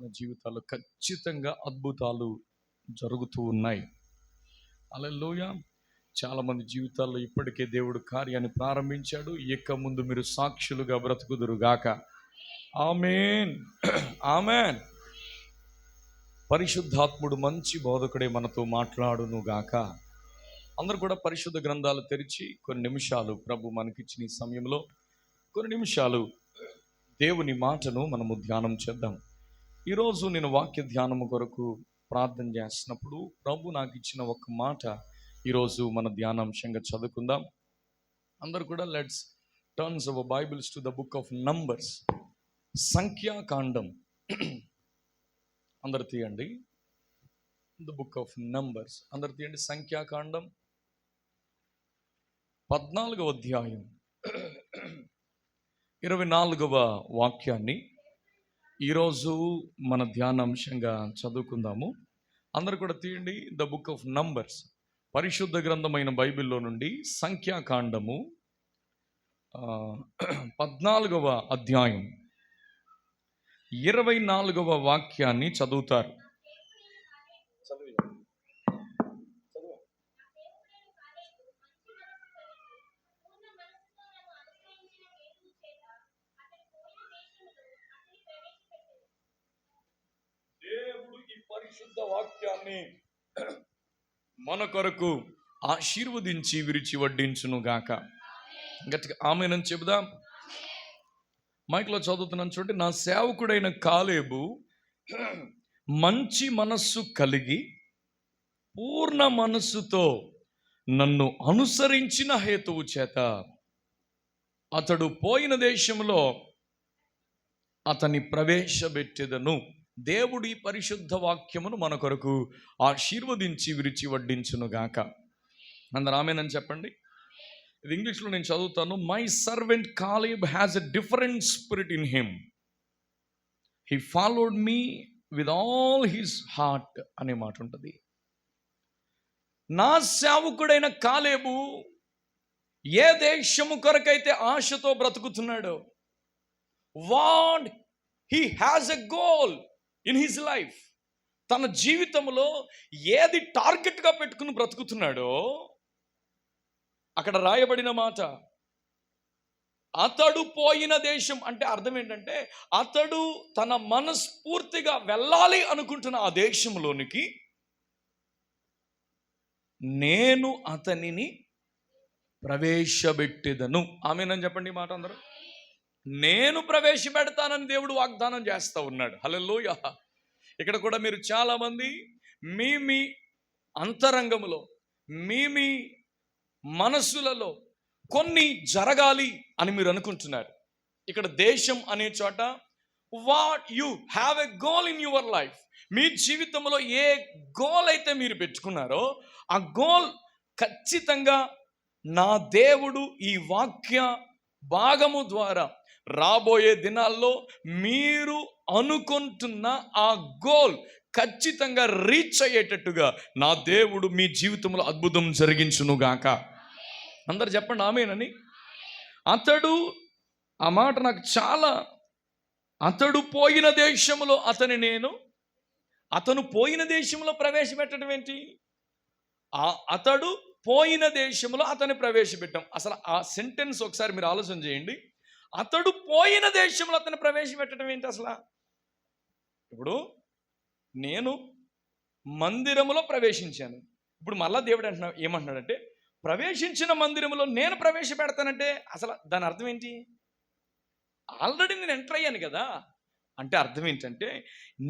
మన జీవితాల్లో ఖచ్చితంగా అద్భుతాలు జరుగుతూ ఉన్నాయి. హల్లెలూయా. చాలామంది జీవితాల్లో ఇప్పటికే దేవుడు కార్యాన్ని ప్రారంభించాడు. ఇక ముందు మీరు సాక్షులుగా బ్రతుకుదురుగాక. ఆమేన్. ఆమేన్. పరిశుద్ధాత్ముడు మంచి బోధకుడే మనతో మాట్లాడును గాక. అందరూ కూడా పరిశుద్ధ గ్రంథాలు తెరిచి కొన్ని నిమిషాలు ప్రభు మనకిచ్చిన ఈ సమయంలో కొన్ని నిమిషాలు దేవుని మాటను మనము ధ్యానం చేద్దాం. ఈరోజు నేను వాక్య ధ్యానము కొరకు ప్రార్థన చేస్తున్నప్పుడు ప్రభు నాకు ఇచ్చిన ఒక మాట ఈరోజు మన ధ్యానాంశంగా చదువుకుందాం. అందరూ కూడా let's turns our Bibles to the book of Numbers. సంఖ్యాకాండం అందరు తీయండి. ద బుక్ ఆఫ్ నంబర్స్ అందరు తీయండి. సంఖ్యాకాండం 14వ అధ్యాయం 24వ వాక్యాన్ని ఈరోజు మన ధ్యానాంశంగా చదువుకుందాము. అందరు కూడా తీయండి. ద బుక్ ఆఫ్ నంబర్స్, పరిశుద్ధ గ్రంథమైన బైబిల్లో నుండి సంఖ్యాకాండము 14వ అధ్యాయం 24వ వాక్యాన్ని చదువుతారు. దేవుడు ఈ పరిశుద్ధ వాక్యాన్ని మన కొరకు ఆశీర్వదించి విరిచి వడ్డించును గాక. గట్టిగా ఆమేనని చెబుదాం. మైక్లో చదువుతున్నాను చూడండి. నా సేవకుడైన కాలేబు మంచి మనస్సు కలిగి పూర్ణ మనస్సుతో నన్ను అనుసరించిన హేతువు చేత అతడు పోయిన దేశంలో అతని ప్రవేశపెట్టెదను. దేవుడి పరిశుద్ధ వాక్యమును మన కొరకు ఆశీర్వదించి విరిచి వడ్డించును గాక. అందరూ ఆమేనని చెప్పండి. ఇది ఇంగ్లీష్లో నేను చదువుతాను. My servant Caleb has a different spirit in him. He followed me with all his heart అనే మాట ఉంటుంది. నా సేవకుడైన కాలేబు ఏ దేశము కొరకైతే ఆశతో బ్రతుకుతున్నాడో, what he has a goal in his life, తన జీవితంలో ఏది టార్గెట్గా పెట్టుకుని బ్రతుకుతున్నాడో అక్కడ రాయబడిన మాట అతడు పోయిన దేశం అంటే అర్థం ఏంటంటే అతడు తన మనస్ఫూర్తిగా వెళ్ళాలి అనుకుంటున్న ఆ దేశంలోనికి నేను అతనిని ప్రవేశపెట్టెదను. ఆమేనని చెప్పండి మాట అందరూ. నేను ప్రవేశపెడతానని దేవుడు వాగ్దానం చేస్తూ ఉన్నాడు. హల్లెలూయా. ఇక్కడ కూడా మీరు చాలామంది మీ అంతరంగములో మీ మనస్సులలో కొన్ని జరగాలి అని మీరు అనుకుంటున్నారు. ఇక్కడ దేశం అనే చోట what you have a goal in your life. మీ జీవితంలో ఏ గోల్ అయితే మీరు పెట్టుకున్నారో ఆ గోల్ ఖచ్చితంగా నా దేవుడు ఈ వాక్య భాగము ద్వారా రాబోయే దినాల్లో మీరు అనుకుంటున్న ఆ గోల్ ఖచ్చితంగా రీచ్ అయ్యేటట్టుగా నా దేవుడు మీ జీవితంలో అద్భుతం జరిగించునుగాక. అందరు చెప్పండి ఆమేనని. అతడు, ఆ మాట నాకు చాలా, అతడు పోయిన దేశంలో అతను పోయిన దేశంలో ప్రవేశపెట్టడం ఏంటి? అతడు పోయిన దేశంలో అతన్ని ప్రవేశపెట్టాం. అసలు ఆ సెంటెన్స్ ఒకసారి మీరు ఆలోచన చేయండి. అతడు పోయిన దేశంలో అతన్ని ప్రవేశపెట్టడం ఏంటి అసలు? ఇప్పుడు నేను మందిరములో ప్రవేశించాను. ఇప్పుడు మళ్ళా దేవుడు ఏమంటున్నాడంటే ప్రవేశించిన మందిరములో నేను ప్రవేశపెడతానంటే అసలు దాని అర్థం ఏంటి? ఆల్రెడీ నేను ఎంటర్ అయ్యాను కదా అంటే అర్థం ఏంటంటే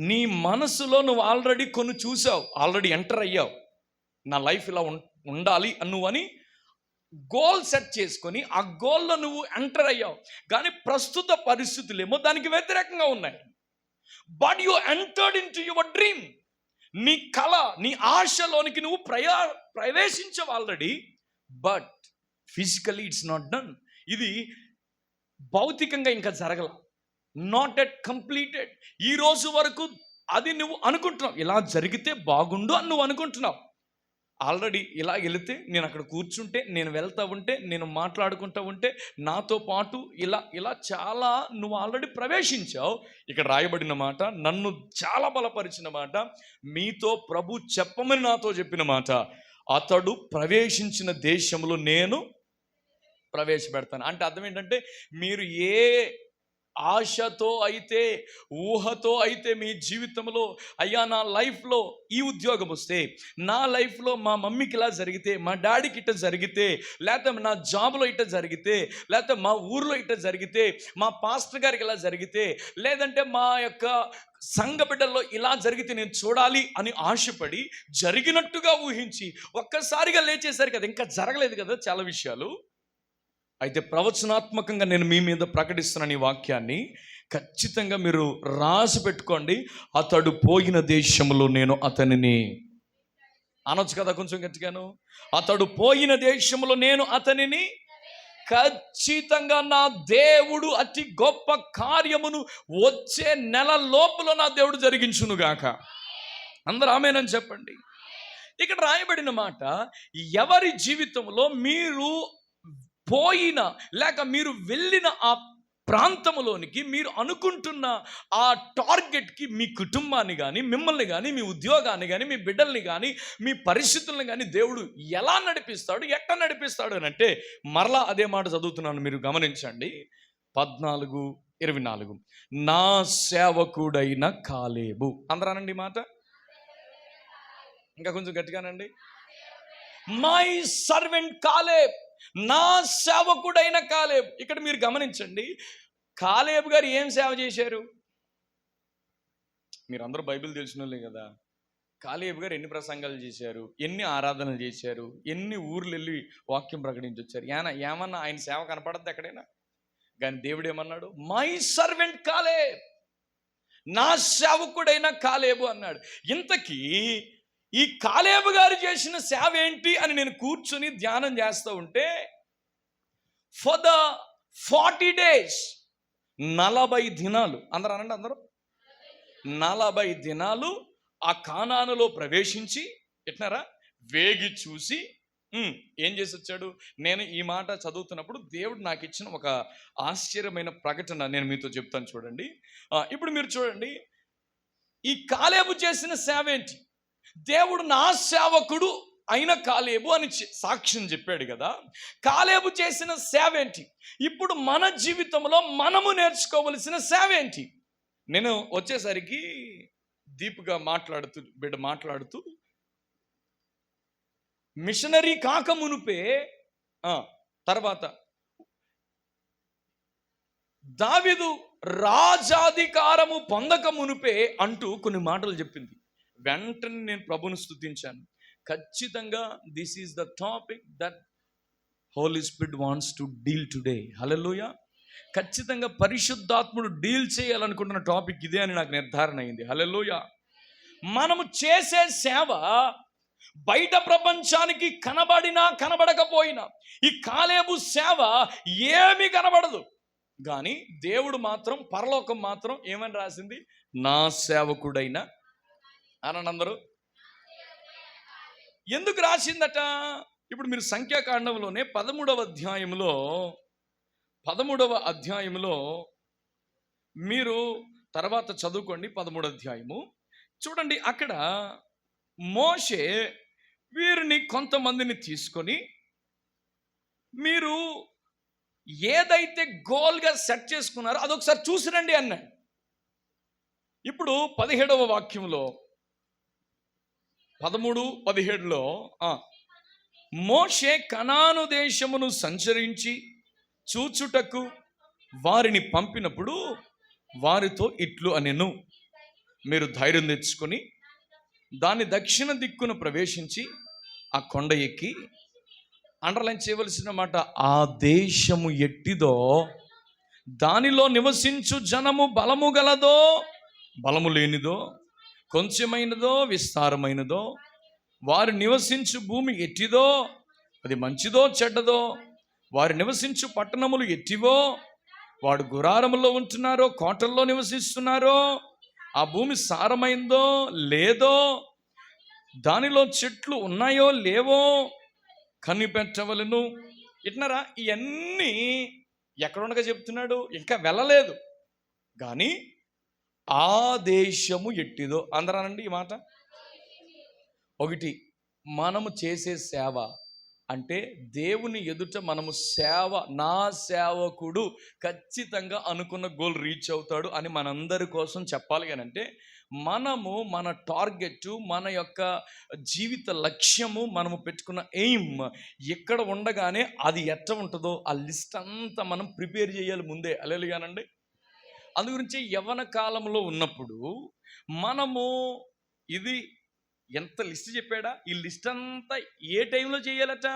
నీ మనసులో నువ్వు ఆల్రెడీ కొన్ని చూసావు, ఆల్రెడీ ఎంటర్ అయ్యావు. నా లైఫ్ ఇలా ఉండాలి అని గోల్ సెట్ చేసుకొని ఆ గోల్లో నువ్వు ఎంటర్ అయ్యావు. కానీ ప్రస్తుత పరిస్థితులు ఏమో దానికి వ్యతిరేకంగా ఉన్నాయి. But you entered into your dream. నీ కళ, నీ ఆశలోనికి నువ్వు ప్రవేశించవు already. But physically it's not done. ఇది భౌతికంగా ఇంకా జరగల, నాట్ ఎట్ కంప్లీటెడ్. ఈ రోజు వరకు అది నువ్వు అనుకుంటున్నావు, ఇలా జరిగితే బాగుండు అని నువ్వు అనుకుంటున్నావు. ఆల్రెడీ ఇలా వెళితే నేను అక్కడ కూర్చుంటే, నేను వెళ్తా ఉంటే, నేను మాట్లాడుకుంటూ ఉంటే, నాతో పాటు ఇలా ఇలా చాలా నువ్వు ఆల్రెడీ ప్రవేశించావు. ఇక్కడ రాయబడిన మాట, నన్ను చాలా బలపరిచిన మాట, మీతో ప్రభు చెప్పమని నాతో చెప్పిన మాట, అతడు ప్రవేశించిన దేశంలో నేను ప్రవేశపెడతాను. అంటే అర్థం ఏంటంటే, మీరు ఏ ఆశతో అయితే, ఊహతో అయితే మీ జీవితంలో, అయ్యా నా లైఫ్లో ఈ ఉద్యోగం వస్తే, నా లైఫ్లో మా మమ్మీకి ఇలా జరిగితే, మా డాడీకి ఇట్ట జరిగితే, లేకపోతే నా జాబ్లో ఇట్ట జరిగితే, లేకపోతే మా ఊర్లో ఇట్ట జరిగితే, మా పాస్టర్ గారికి ఇలా జరిగితే, లేదంటే మా యొక్క సంఘ బిడ్డల్లో ఇలా జరిగితే నేను చూడాలి అని ఆశపడి, జరిగినట్టుగా ఊహించి ఒక్కసారిగా లేచేసరికి అది ఇంకా జరగలేదు కదా చాలా విషయాలు. అయితే ప్రవచనాత్మకంగా నేను మీ మీద ప్రకటిస్తున్నాను ఈ వాక్యాన్ని, ఖచ్చితంగా మీరు రాసి పెట్టుకోండి. అతడు పోయిన దేశంలో నేను అతనిని అనొచ్చు కదా కొంచెం గట్టిగాను. అతడు పోయిన దేశంలో నేను అతనిని, ఖచ్చితంగా నా దేవుడు అతి గొప్ప కార్యమును వచ్చే నెల లోపల నా దేవుడు జరిగించునుగాక. అందరూ ఆమేనని చెప్పండి. ఇక్కడ రాయబడిన మాట, ఎవరి జీవితంలో మీరు పోయిన లేక మీరు వెళ్ళిన ఆ ప్రాంతంలోనికి, మీరు అనుకుంటున్న ఆ టార్గెట్కి మీ కుటుంబాన్ని కానీ, మిమ్మల్ని కానీ, మీ ఉద్యోగాన్ని కానీ, మీ బిడ్డల్ని కానీ, మీ పరిస్థితులను కానీ దేవుడు ఎలా నడిపిస్తాడు, ఎట్లా నడిపిస్తాడు అని అంటే, మరలా అదే మాట చదువుతున్నాను, మీరు గమనించండి. 14:24 నా సేవకుడైన కాలేబు. అందరానండి మాట, ఇంకా కొంచెం గట్టిగానండి. మై సర్వెంట్ కాలేబ్, నా సేవకుడైన కాలేబు. ఇక్కడ మీరు గమనించండి, కాలేబు గారు ఏం సేవ చేశారు? మీరు అందరూ బైబిల్ తెలిసిన వాళ్ళే కదా. కాలేబు గారు ఎన్ని ప్రసంగాలు చేశారు, ఎన్ని ఆరాధనలు చేశారు, ఎన్ని ఊర్లు వెళ్ళి వాక్యం ప్రకటించొచ్చారు. ఏమన్నా ఆయన సేవ కనపడద్దు ఎక్కడైనా? కానీ దేవుడు ఏమన్నాడు? మై సర్వెంట్ కాలేబ్, నా సేవకుడైన కాలేబు అన్నాడు. ఇంతకీ ఈ కాలేబు గారు చేసిన సేవ ఏంటి అని నేను కూర్చొని ధ్యానం చేస్తూ ఉంటే, ఫర్ ద 40 days 40 దినాలు, అందరూ అనండి, అందరూ 40 దినాలు ఆ కానానులో ప్రవేశించి, ఎట్నారా వేగి చూసి ఏం చేసి వచ్చాడు. నేను ఈ మాట చదువుతున్నప్పుడు దేవుడు నాకు ఇచ్చిన ఒక ఆశ్చర్యమైన ప్రకటన నేను మీతో చెప్తాను చూడండి. ఇప్పుడు మీరు చూడండి, ఈ కాలేబు చేసిన సేవ ఏంటి? దేవుడు నా సేవకుడు అయిన కాలేబు అని సాక్ష్యం చెప్పాడు కదా. కాలేబు చేసిన సేవ ఏంటి? ఇప్పుడు మన జీవితంలో మనము నేర్చుకోవలసిన సేవ ఏంటి? నేను వచ్చేసరికి దీపుగా మాట్లాడుతూ మిషనరీ కాక మునుపే, తర్వాత దావీదు రాజాధికారము పొందక మునుపే అంటూ కొన్ని మాటలు చెప్పింది. వెంటనే నేను ప్రభుని స్తుతించాను. ఖచ్చితంగా this is the topic that Holy Spirit wants to deal today. Hallelujah. ఖచ్చితంగా పరిశుద్ధాత్ముడు డీల్ చేయాలనుకుంటున్న టాపిక్ ఇదే అని నాకు నిర్ధారణ అయింది. హల్లెలూయా. మనము చేసే సేవ బయట ప్రపంచానికి కనబడినా కనబడకపోయినా, ఈ కాలేబు సేవ ఏమీ కనబడదు, కానీ దేవుడు మాత్రం, పరలోకం మాత్రం ఏమని రాసింది? నా సేవకుడైన అనందరూ. ఎందుకు రాసిందట? ఇప్పుడు మీరు సంఖ్యాకాండంలోనే 13వ అధ్యాయంలో మీరు తర్వాత చదువుకోండి. 13వ అధ్యాయము చూడండి. అక్కడ మోషే వీరిని కొంతమందిని తీసుకొని, మీరు ఏదైతే గోల్గా సెట్ చేసుకున్నారో అదొకసారి చూసిరండి అన్నాడు. ఇప్పుడు 17వ వాక్యంలో 13:17లో మోషే కనాను దేశమును సంచరించి చూచుటకు వారిని పంపినప్పుడు వారితో ఇట్లు అనెను, మీరు ధైర్యం తెచ్చుకొని దాని దక్షిణ దిక్కును ప్రవేశించి ఆ కొండ ఎక్కి, అండర్లైన్ చేయవలసిన మాట, ఆ దేశము ఎట్టిదో దానిలో నివసించు జనము బలము గలదో బలము లేనిదో, కొంచెమైనదో విస్తారమైనదో, వారు నివసించు భూమి ఎట్టిదో అది మంచిదో చెడ్డదో, వారు నివసించు పట్టణములు ఎట్టివో, వాడు గుడారములో ఉంటున్నారో కోటల్లో నివసిస్తున్నారో, ఆ భూమి సారమైందో లేదో, దానిలో చెట్లు ఉన్నాయో లేవో కనిపెట్టవలను. ఇట్నరా ఇవన్నీ ఎక్కడుండగా చెప్తున్నాడు, ఇంకా వెళ్ళలేదు కానీ ఆ దేశము ఎట్టిదో. అందరానండి ఈ మాట. ఒకటి, మనము చేసే సేవ అంటే దేవుని ఎదుట మనము సేవ, నా సేవకుడు ఖచ్చితంగా అనుకున్న గోల్ రీచ్ అవుతాడు అని మనందరి కోసం చెప్పాలి. అని అంటే మనము మన టార్గెట్, మన యొక్క జీవిత లక్ష్యము, మనము పెట్టుకున్న ఎయిమ్ ఎక్కడ ఉండగానే అది ఎట్ట ఉంటుందో ఆ లిస్ట్ అంతా మనం ప్రిపేర్ చేయాలి ముందే. అలెలుగానండి. అందుగురించి యవ్వన కాలంలో ఉన్నప్పుడు మనము ఇది ఎంత లిస్ట్ చెప్పాడా, ఈ లిస్ట్ అంతా ఏ టైంలో చేయాలట?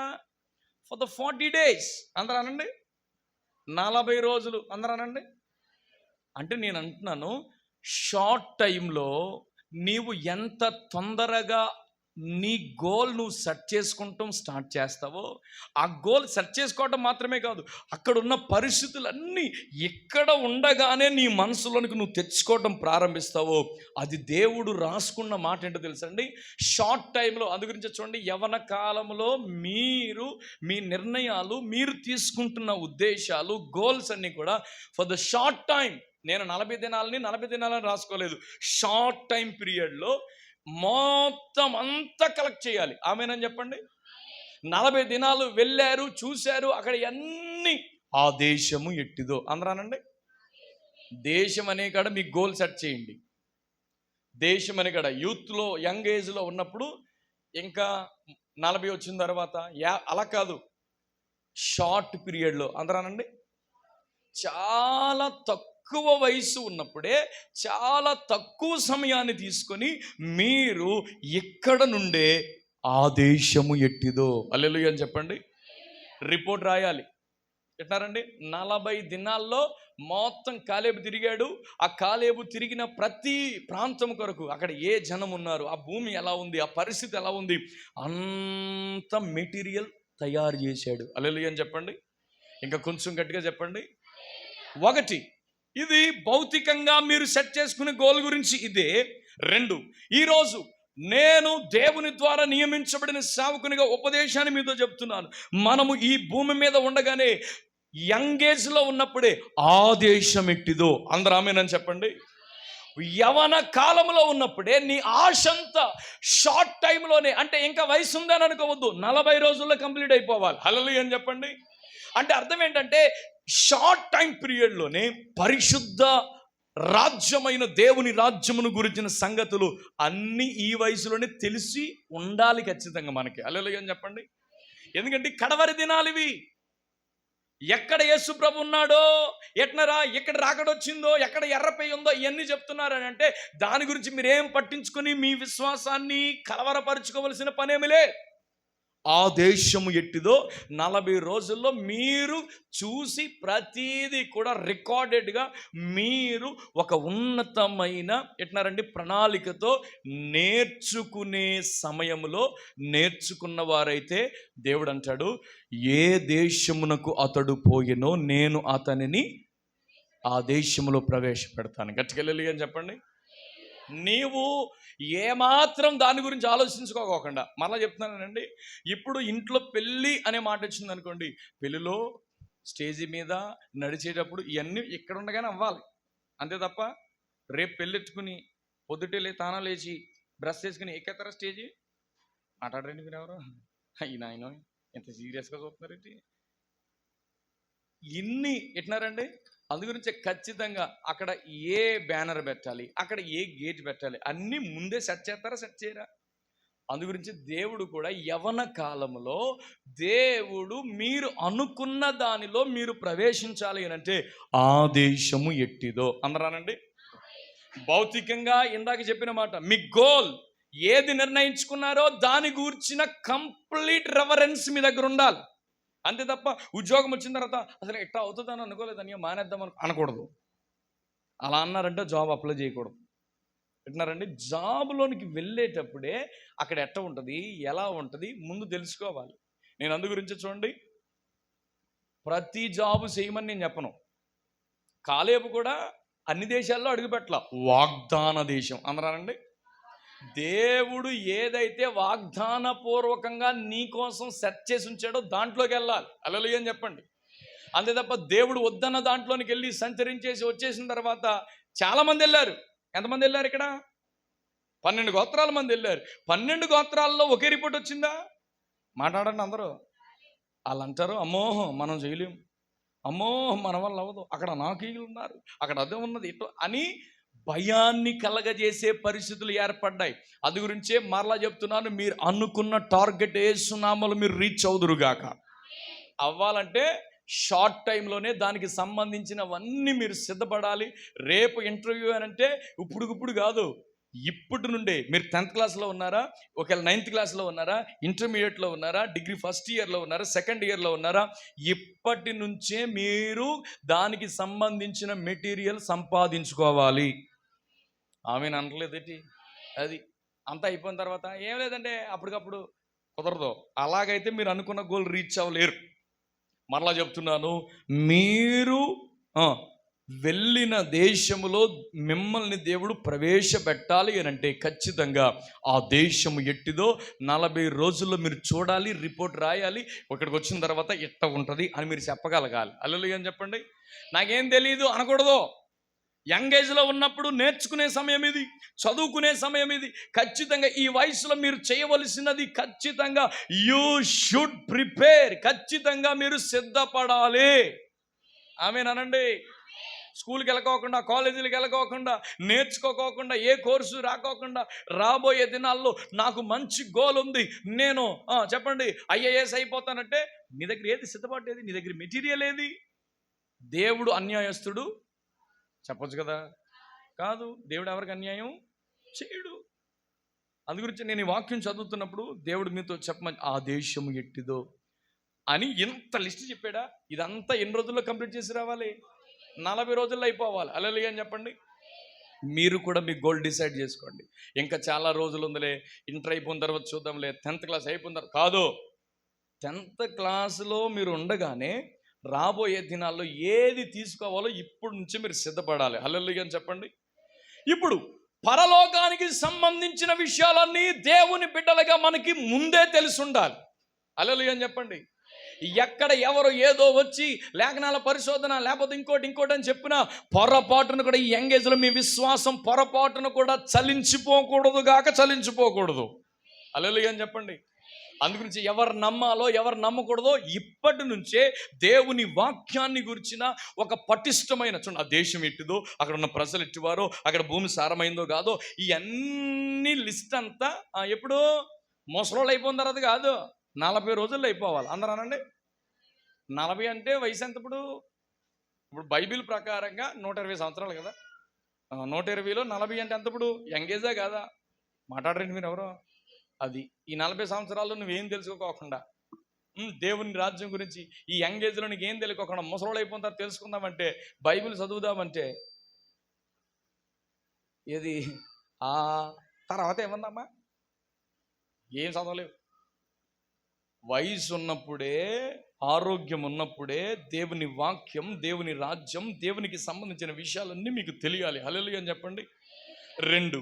For the 40 days. అందరూ అనండి. 40 రోజులు. అందరూ అనండి. అంటే నేను అంటున్నాను, షార్ట్ టైంలో నీవు ఎంత తొందరగా నీ గోల్ నువ్వు సెట్ చేసుకుంటాం స్టార్ట్ చేస్తావో, ఆ గోల్ సెట్ చేసుకోవటం మాత్రమే కాదు, అక్కడ ఉన్న పరిస్థితులన్నీ ఎక్కడ ఉండగానే నీ మనసులోనికి నువ్వు తెచ్చుకోవటం ప్రారంభిస్తావో, అది దేవుడు రాసుకున్న మాట ఏంటో తెలుసండి. షార్ట్ టైంలో, అందు గురించి చూడండి, యవ్వన కాలంలో మీరు మీ నిర్ణయాలు, మీరు తీసుకుంటున్న ఉద్దేశాలు, గోల్స్ అన్నీ కూడా ఫర్ ద షార్ట్ టైం. నేను 40 దినాలని రాసుకోలేదు. షార్ట్ టైం పీరియడ్లో మొత్తం అంతా కలెక్ట్ చేయాలి. ఆమేనని చెప్పండి. 40 దినాలు వెళ్ళారు, చూశారు, అక్కడ అన్ని ఆ దేశము ఎట్టిదో. అందరానండి. దేశం అనే కాడ మీ గోల్ సెట్ చేయండి. దేశం అనే కాడ యూత్లో, యంగ్ ఏజ్లో ఉన్నప్పుడు ఇంకా 40 వచ్చిన తర్వాత అలా కాదు, షార్ట్ పీరియడ్లో. అందరానండి. చాలా తక్కువ వయసు ఉన్నప్పుడే చాలా తక్కువ సమయాన్ని తీసుకొని మీరు ఎక్కడ నుండే ఆ దేశము ఎట్టిదో. హల్లెలూయా అని చెప్పండి. రిపోర్ట్ రాయాలి. ఎట్లారండి? 40 దినాల్లో మొత్తం కాలేబు తిరిగాడు. ఆ కాలేబు తిరిగిన ప్రతి ప్రాంతం కొరకు అక్కడ ఏ జనం ఉన్నారు, ఆ భూమి ఎలా ఉంది, ఆ పరిస్థితి ఎలా ఉంది, అంత మెటీరియల్ తయారు చేశాడు. హల్లెలూయా అని చెప్పండి. ఇంకా కొంచెం గట్టిగా చెప్పండి. ఒకటి, ఇది భౌతికంగా మీరు సెట్ చేసుకునే గోల్ గురించి ఇదే. 2, ఈరోజు నేను దేవుని ద్వారా నియమించబడిన సేవకునిగా ఉపదేశాన్ని మీతో చెప్తున్నాను. మనము ఈ భూమి మీద ఉండగానే యంగ్ ఏజ్లో ఉన్నప్పుడే ఆ దేశం ఎట్టిదో. అందరూ ఆమేనని చెప్పండి. యవన కాలంలో ఉన్నప్పుడే నీ ఆశంతా షార్ట్ టైంలోనే, అంటే ఇంకా వయసు ఉందని అనుకోవద్దు, 40 రోజుల్లో కంప్లీట్ అయిపోవాలి. హల్లెలూయా అని చెప్పండి. అంటే అర్థం ఏంటంటే షార్ట్ టైం పీరియడ్లోనే పరిశుద్ధ రాజ్యమైన దేవుని రాజ్యమును గురించిన సంగతులు అన్నీ ఈ వయసులోనే తెలిసి ఉండాలి ఖచ్చితంగా మనకి. హల్లెలూయా అని చెప్పండి. ఎందుకంటే కడవరి దినాలు ఇవి. ఎక్కడ యేసు ప్రభు ఉన్నాడో, ఎట్నరా ఎక్కడ రాకడొచ్చిందో, ఎక్కడ ఎర్రపై ఉందో, ఇవన్నీ చెప్తున్నారని అంటే దాని గురించి మీరేం పట్టించుకొని మీ విశ్వాసాన్ని కలవరపరుచుకోవలసిన పనేమిలే. ఆ దేశము ఎట్టిదో 40 రోజుల్లో మీరు చూసి ప్రతీది కూడా రికార్డెడ్గా మీరు ఒక ఉన్నతమైన ఎట్నారండి ప్రణాళికతో నేర్చుకునే సమయంలో నేర్చుకున్న వారైతే దేవుడు అంటాడు, ఏ దేశమునకు అతడు పోయినో నేను అతనిని ఆ దేశంలో ప్రవేశపెడతాను. గట్టిగా హల్లెలూయా అని చెప్పండి. నీవు ఏమాత్రం దాని గురించి ఆలోచించుకోకుండా, మరలా చెప్తున్నానండి, ఇప్పుడు ఇంట్లో పెళ్ళి అనే మాట వచ్చింది అనుకోండి, పెళ్ళిలో స్టేజీ మీద నడిచేటప్పుడు ఇవన్నీ ఇక్కడ ఉండగానే అవ్వాలి. అంతే తప్ప రేపు పెళ్ళెట్టుకుని పొద్దుటే తానా లేచి బ్రష్ చేసుకుని ఎక్కేతారా స్టేజీ? మాట్లాడరండి మీరు ఎవరు? అయినా ఆయన ఎంత సీరియస్గా చూస్తున్నారేంటి? ఇన్ని ఎట్నారండి. అందుగురించి ఖచ్చితంగా అక్కడ ఏ బ్యానర్ పెట్టాలి, అక్కడ ఏ గేట్ పెట్టాలి, అన్నీ ముందే సెట్ చేస్తారా, సెట్ చేయరా? అందుగురించి దేవుడు కూడా యవన కాలంలో దేవుడు మీరు అనుకున్న దానిలో మీరు ప్రవేశించాలి అని అంటే ఆ దేశము ఎట్టిదో. అందరానండి. భౌతికంగా ఇందాక చెప్పిన మాట, మీ గోల్ ఏది నిర్ణయించుకున్నారో దాని గూర్చిన కంప్లీట్ రెఫరెన్స్ మీ దగ్గర ఉండాలి. అంతే తప్ప ఉద్యోగం వచ్చిన తర్వాత అసలు ఎట్లా అవుతుందని అనుకోలేదని మానేద్దాం అనకూడదు. అలా అన్నారంటే జాబ్ అప్లై చేయకూడదు. పెట్టినారండి. జాబ్లోనికి వెళ్ళేటప్పుడే అక్కడ ఎట్ట ఉంటుంది, ఎలా ఉంటుంది ముందు తెలుసుకోవాలి. నేను అందు గురించి చూడండి, ప్రతి జాబు చేయమని నేను చెప్పను. కాలేబు కూడా అన్ని దేశాల్లో అడుగుపెట్టల, వాగ్దాన దేశం అందరానండి. దేవుడు ఏదైతే వాగ్దాన పూర్వకంగా నీ కోసం సెట్ చేసి ఉంచాడో దాంట్లోకి వెళ్ళాలి. హల్లెలూయా అని చెప్పండి. అంతే తప్ప దేవుడు వద్దన్న దాంట్లోనికి వెళ్ళి సంచరించేసి వచ్చేసిన తర్వాత చాలామంది వెళ్ళారు. ఎంతమంది వెళ్ళారు? ఇక్కడ 12 గోత్రాల మంది వెళ్ళారు. 12 గోత్రాల్లో ఒకే రిపోర్ట్ వచ్చిందా? మాట్లాడండి అందరూ. వాళ్ళు అంటారు, అమ్మో మనం చేయలేం, అమ్మో మన వల్ల అవ్వదు, అక్కడ నాకీలు ఉన్నారు, అక్కడ అదే ఉన్నది ఇటు అని భయాన్ని కలగజేసే పరిస్థితులు ఏర్పడ్డాయి. అది గురించే మరలా చెప్తున్నాను, మీరు అనుకున్న టార్గెట్ యేసునామములో మీరు రీచ్ అవుదురుగాక. అవ్వాలంటే షార్ట్ టైంలోనే దానికి సంబంధించినవన్నీ మీరు సిద్ధపడాలి. రేపు ఇంటర్వ్యూ అని అంటే ఇప్పుడు కాదు, ఇప్పటి నుండే. మీరు 10th క్లాస్లో ఉన్నారా, ఒకవేళ 9th క్లాస్లో ఉన్నారా, ఇంటర్మీడియట్లో ఉన్నారా, డిగ్రీ ఫస్ట్ ఇయర్లో ఉన్నారా, సెకండ్ ఇయర్లో ఉన్నారా, ఇప్పటి నుంచే మీరు దానికి సంబంధించిన మెటీరియల్ సంపాదించుకోవాలి. ఆమెను అనట్లేదేంటి? అది అంతా అయిపోయిన తర్వాత ఏం లేదంటే అప్పటికప్పుడు కుదరదు. అలాగైతే మీరు అనుకున్న గోల్ రీచ్ అవ్వలేరు. మరలా చెప్తున్నాను, మీరు వెళ్ళిన దేశములో మిమ్మల్ని దేవుడు ప్రవేశపెట్టాలి అని అంటే ఖచ్చితంగా ఆ దేశము ఎట్టిదో 40 రోజుల్లో మీరు చూడాలి, రిపోర్ట్ రాయాలి. ఇక్కడికి వచ్చిన తర్వాత ఎట్ట ఉంటుంది అని మీరు చెప్పగలగాలి. హల్లెలూయా అని చెప్పండి. నాకేం తెలియదు అనకూడదు. యంగ్ ఏజ్లో ఉన్నప్పుడు నేర్చుకునే సమయం ఇది, చదువుకునే సమయం ఇది. ఖచ్చితంగా ఈ వయసులో మీరు చేయవలసినది ఖచ్చితంగా యూ షుడ్ ప్రిపేర్. ఖచ్చితంగా మీరు సిద్ధపడాలి. ఆమేనండి. స్కూల్కి వెళ్ళకోకుండా, కాలేజీలకు వెళ్ళకోకుండా, నేర్చుకోకుండా, ఏ కోర్సు రాకోకుండా, రాబోయే దినాల్లో నాకు మంచి గోల్ ఉంది, నేను చెప్పండి IAS అయిపోతానంటే నీ దగ్గర ఏది సిద్ధపాటు ఏది? నీ దగ్గర మెటీరియల్ ఏది? దేవుడు అన్యాయస్తుడు చెప్పొచ్చు కదా? కాదు, దేవుడు ఎవరికి అన్యాయం చేయడు. అందు గురించి నేను ఈ వాక్యం చదువుతున్నప్పుడు దేవుడు మీతో చెప్పమని, ఆ దేశము ఎట్టిదో అని ఇంత లిస్ట్ చెప్పాడా? ఇదంతా ఎన్ని రోజుల్లో కంప్లీట్ చేసి రావాలి? 40 రోజుల్లో అయిపోవాలి. హల్లెలూయా అని చెప్పండి. మీరు కూడా మీ గోల్ డిసైడ్ చేసుకోండి. ఇంకా చాలా రోజులు ఉందిలే, ఇంటర్ అయిపోయిన తర్వాత చూద్దాంలే, 10th క్లాస్ అయిపోయిన తర్వాత కాదు. 10th క్లాస్లో మీరు ఉండగానే రాబోయే దినాల్లో ఏది తీసుకోవాలో ఇప్పుడు నుంచి మీరు సిద్ధపడాలి. హల్లెలూయా అని చెప్పండి. ఇప్పుడు పరలోకానికి సంబంధించిన విషయాలన్నీ దేవుని బిడ్డలుగా మనకి ముందే తెలిసి ఉండాలి. హల్లెలూయా అని చెప్పండి. ఎక్కడ ఎవరు ఏదో వచ్చి లేఖనాల పరిశోధన లేకపోతే ఇంకోటి అని చెప్పినా పొరపాటును కూడా ఈ యంగేజ్లో మీ విశ్వాసం పొరపాటును కూడా చలించిపోకూడదు. హల్లెలూయా అని చెప్పండి. అందుగురించి ఎవరు నమ్మాలో ఎవరు నమ్మకూడదో ఇప్పటి నుంచే దేవుని వాక్యాన్ని గురించిన ఒక పటిష్టమైన చూడండి, ఆ దేశం ఎట్టిదో, అక్కడ ఉన్న ప్రజలు ఎట్టివారో, అక్కడ భూమి సారమైందో కాదో, ఈ అన్ని లిస్ట్ అంతా ఎప్పుడు ముసలోళ్ళు అయిపోయిన తర్వాత కాదు, 40 రోజుల్లో అయిపోవాలి. అందరూ అనండి. 40 అంటే వయసు ఎంత? ఇప్పుడు బైబిల్ ప్రకారంగా 120 సంవత్సరాలు కదా. 120లో 40 అంటే ఎంత? ఇప్పుడు యంగేజా కాదా? మాట్లాడరండి మీరు ఎవరో. అది ఈ 40 సంవత్సరాల్లో నువ్వేం తెలుసుకోకుండా, దేవుని రాజ్యం గురించి ఈ యంగేజ్లో నీకు ఏం తెలియకోకుండా ముసలోళ్ళు అయిపోయిన తర్వాత తెలుసుకుందామంటే, బైబిల్ చదువుదామంటే ఏది ఆ తర్వాత ఏమందమ్మా? ఏం చదవలేవు. వయసు ఉన్నప్పుడే, ఆరోగ్యం ఉన్నప్పుడే దేవుని వాక్యం, దేవుని రాజ్యం, దేవునికి సంబంధించిన విషయాలన్నీ మీకు తెలియాలి. హల్లెలూయా అని చెప్పండి. 2,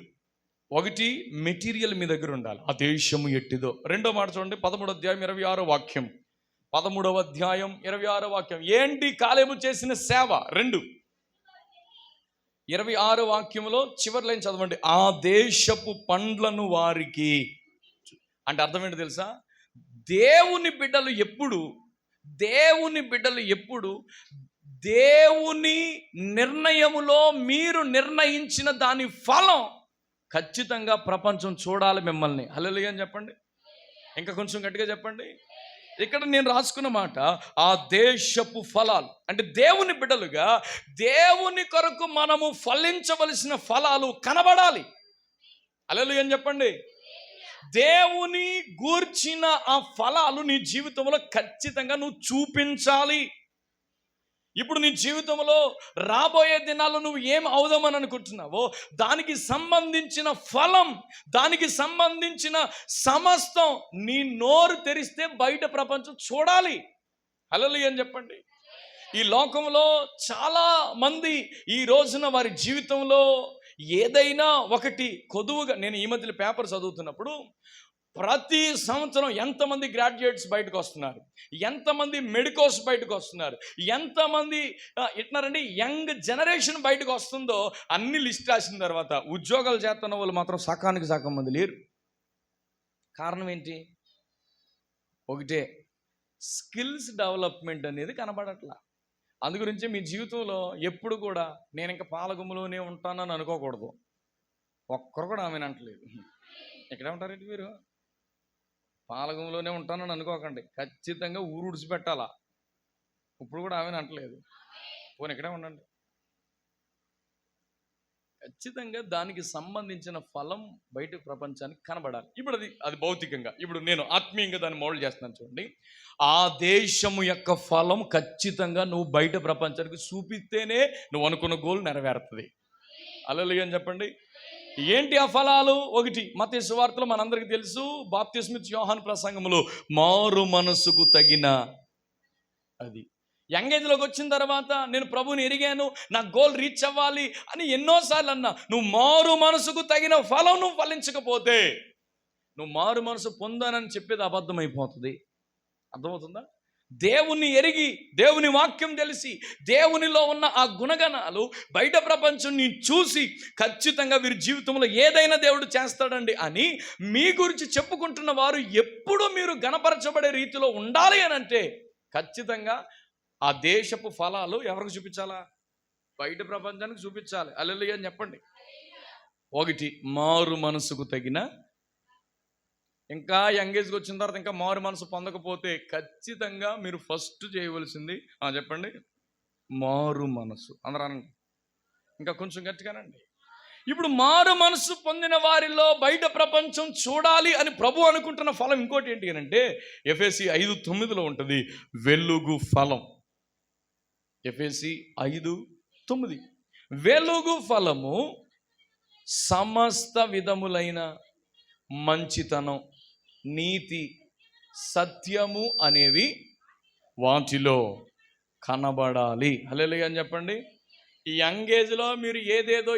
1 మెటీరియల్ మీ దగ్గర ఉండాలి. ఆ దేశము ఎట్టిదో. 2వ మాట చూడండి, 13వ అధ్యాయం 26వ వాక్యం. 13వ అధ్యాయం 26వ వాక్యం. ఏంటి కాలేబు చేసిన సేవ? 2 26వ వాక్యంలో చివరి లైన్ చదవండి. ఆ దేశపు పండ్లను వారికి. అంటే అర్థం ఏంటి తెలుసా? దేవుని బిడ్డలు ఎప్పుడు దేవుని నిర్ణయములో మీరు నిర్ణయించిన దాని ఫలం ఖచ్చితంగా ప్రపంచం చూడాలి మిమ్మల్ని. హల్లెలూయా అని చెప్పండి. ఇంకా కొంచెం గట్టిగా చెప్పండి. ఇక్కడ నేను రాసుకున్న మాట ఆ దేశపు ఫలాలు అంటే దేవుని బిడ్డలుగా దేవుని కొరకు మనము ఫలించవలసిన ఫలాలు కనబడాలి. హల్లెలూయా అని చెప్పండి. దేవుని గూర్చిన ఆ ఫలాలు నీ జీవితంలో ఖచ్చితంగా నువ్వు చూపించాలి. ఇప్పుడు నీ జీవితంలో రాబోయే దినాల్లో నువ్వు ఏం అవుదామని అనుకుంటున్నావో దానికి సంబంధించిన ఫలం, దానికి సంబంధించిన సమస్తం నీ నోరు తెరిస్తే బయట ప్రపంచం చూడాలి. హల్లెలూయా అని చెప్పండి. ఈ లోకంలో చాలా మంది ఈ రోజున వారి జీవితంలో ఏదైనా ఒకటి కొదువుగా, నేను ఈ మధ్యలో పేపర్ చదువుతున్నప్పుడు ప్రతి సంవత్సరం ఎంతమంది గ్రాడ్యుయేట్స్ బయటకు వస్తున్నారు, ఎంతమంది మెడికోస్ బయటకు వస్తున్నారు, ఎంతమంది ఇట్నారండి యంగ్ జనరేషన్ బయటకు వస్తుందో అన్ని లిస్ట్ రాసిన తర్వాత ఉద్యోగాలు చేస్తున్న వాళ్ళు మాత్రం సకానికి సగం మంది లేరు. కారణం ఏంటి? ఒకటే, స్కిల్స్ డెవలప్మెంట్ అనేది కనబడట్లా. అందు గురించి మీ జీవితంలో ఎప్పుడు కూడా నేను ఇంకా పాలగుమ్మలోనే ఉంటానని అనుకోకూడదు. ఒక్కరు కూడా ఆమె అంటలేదు. ఎక్కడే ఉంటారండి మీరు? పాలగుమ్మలోనే ఉంటానని అనుకోకండి, ఖచ్చితంగా ఊరు ఉడిచిపెట్టాలా. ఇప్పుడు కూడా ఆమె అంటలేదు. పోనీ ఇక్కడే ఉండండి. ఖచ్చితంగా దానికి సంబంధించిన ఫలం బయట ప్రపంచానికి కనబడాలి. ఇప్పుడు అది భౌతికంగా. ఇప్పుడు నేను ఆత్మీయంగా దాన్ని మోడల్ చేస్తున్నాను చూడండి. ఆ దేశము యొక్క ఫలం ఖచ్చితంగా నువ్వు బయట ప్రపంచానికి చూపిస్తేనే నువ్వు అనుకున్న గోల్ నెరవేరుతుంది. హల్లెలూయా అని చెప్పండి. ఏంటి ఆ ఫలాలు? ఒకటి, మత్తయి సువార్తలో మనందరికీ తెలుసు, బాప్తిస్మిచ్చే యోహాను ప్రసంగంలో మారు మనసుకు తగిన, అది యంగేజ్లోకి వచ్చిన తర్వాత నేను ప్రభుని ఎరిగాను, నా గోల్ రీచ్ అవ్వాలి అని ఎన్నోసార్లు అన్నా. నువ్వు మారు మనసుకు తగిన ఫలం నువ్వు ఫలించకపోతే నువ్వు మారు మనసు పొందానని చెప్పేది అబద్ధమైపోతుంది. అర్థమవుతుందా? దేవుణ్ణి ఎరిగి, దేవుని వాక్యం తెలిసి, దేవునిలో ఉన్న ఆ గుణగణాలు బయట ప్రపంచం నీ చూసి ఖచ్చితంగా వీరి జీవితంలో ఏదైనా దేవుడు చేస్తాడండి అని మీ గురించి చెప్పుకుంటున్న వారు ఎప్పుడు మీరు గణపరచబడే రీతిలో ఉండాలి అని అంటే ఖచ్చితంగా ఆ దేశపు ఫలాలు ఎవరికి చూపించాలా? బయట ప్రపంచానికి చూపించాలి. హల్లెలూయా అని చెప్పండి. ఒకటి, మారు మనసుకు తగిన. ఇంకా యంగేజ్కి వచ్చిన తర్వాత ఇంకా మారు మనసు పొందకపోతే ఖచ్చితంగా మీరు ఫస్ట్ చేయవలసింది చెప్పండి, మారు మనసు. అందరానండి, ఇంకా కొంచెం గట్టిగానండి. ఇప్పుడు మారు మనసు పొందిన వారిలో బయట ప్రపంచం చూడాలి అని ప్రభు అనుకుంటున్న ఫలం ఇంకోటి ఏంటి అని అంటే ఎఫెసీ 5:9 ఉంటుంది, వెలుగు ఫలం. ఎఫెసీ 5:9, వెలుగు ఫలము సమస్త విధములైన మంచితనం, నీతి, సత్యము అనేవి వాటిలో కనబడాలి. హల్లెలూయా అని చెప్పండి. ఈ యంగ్ ఏజ్లో మీరు ఏదేదో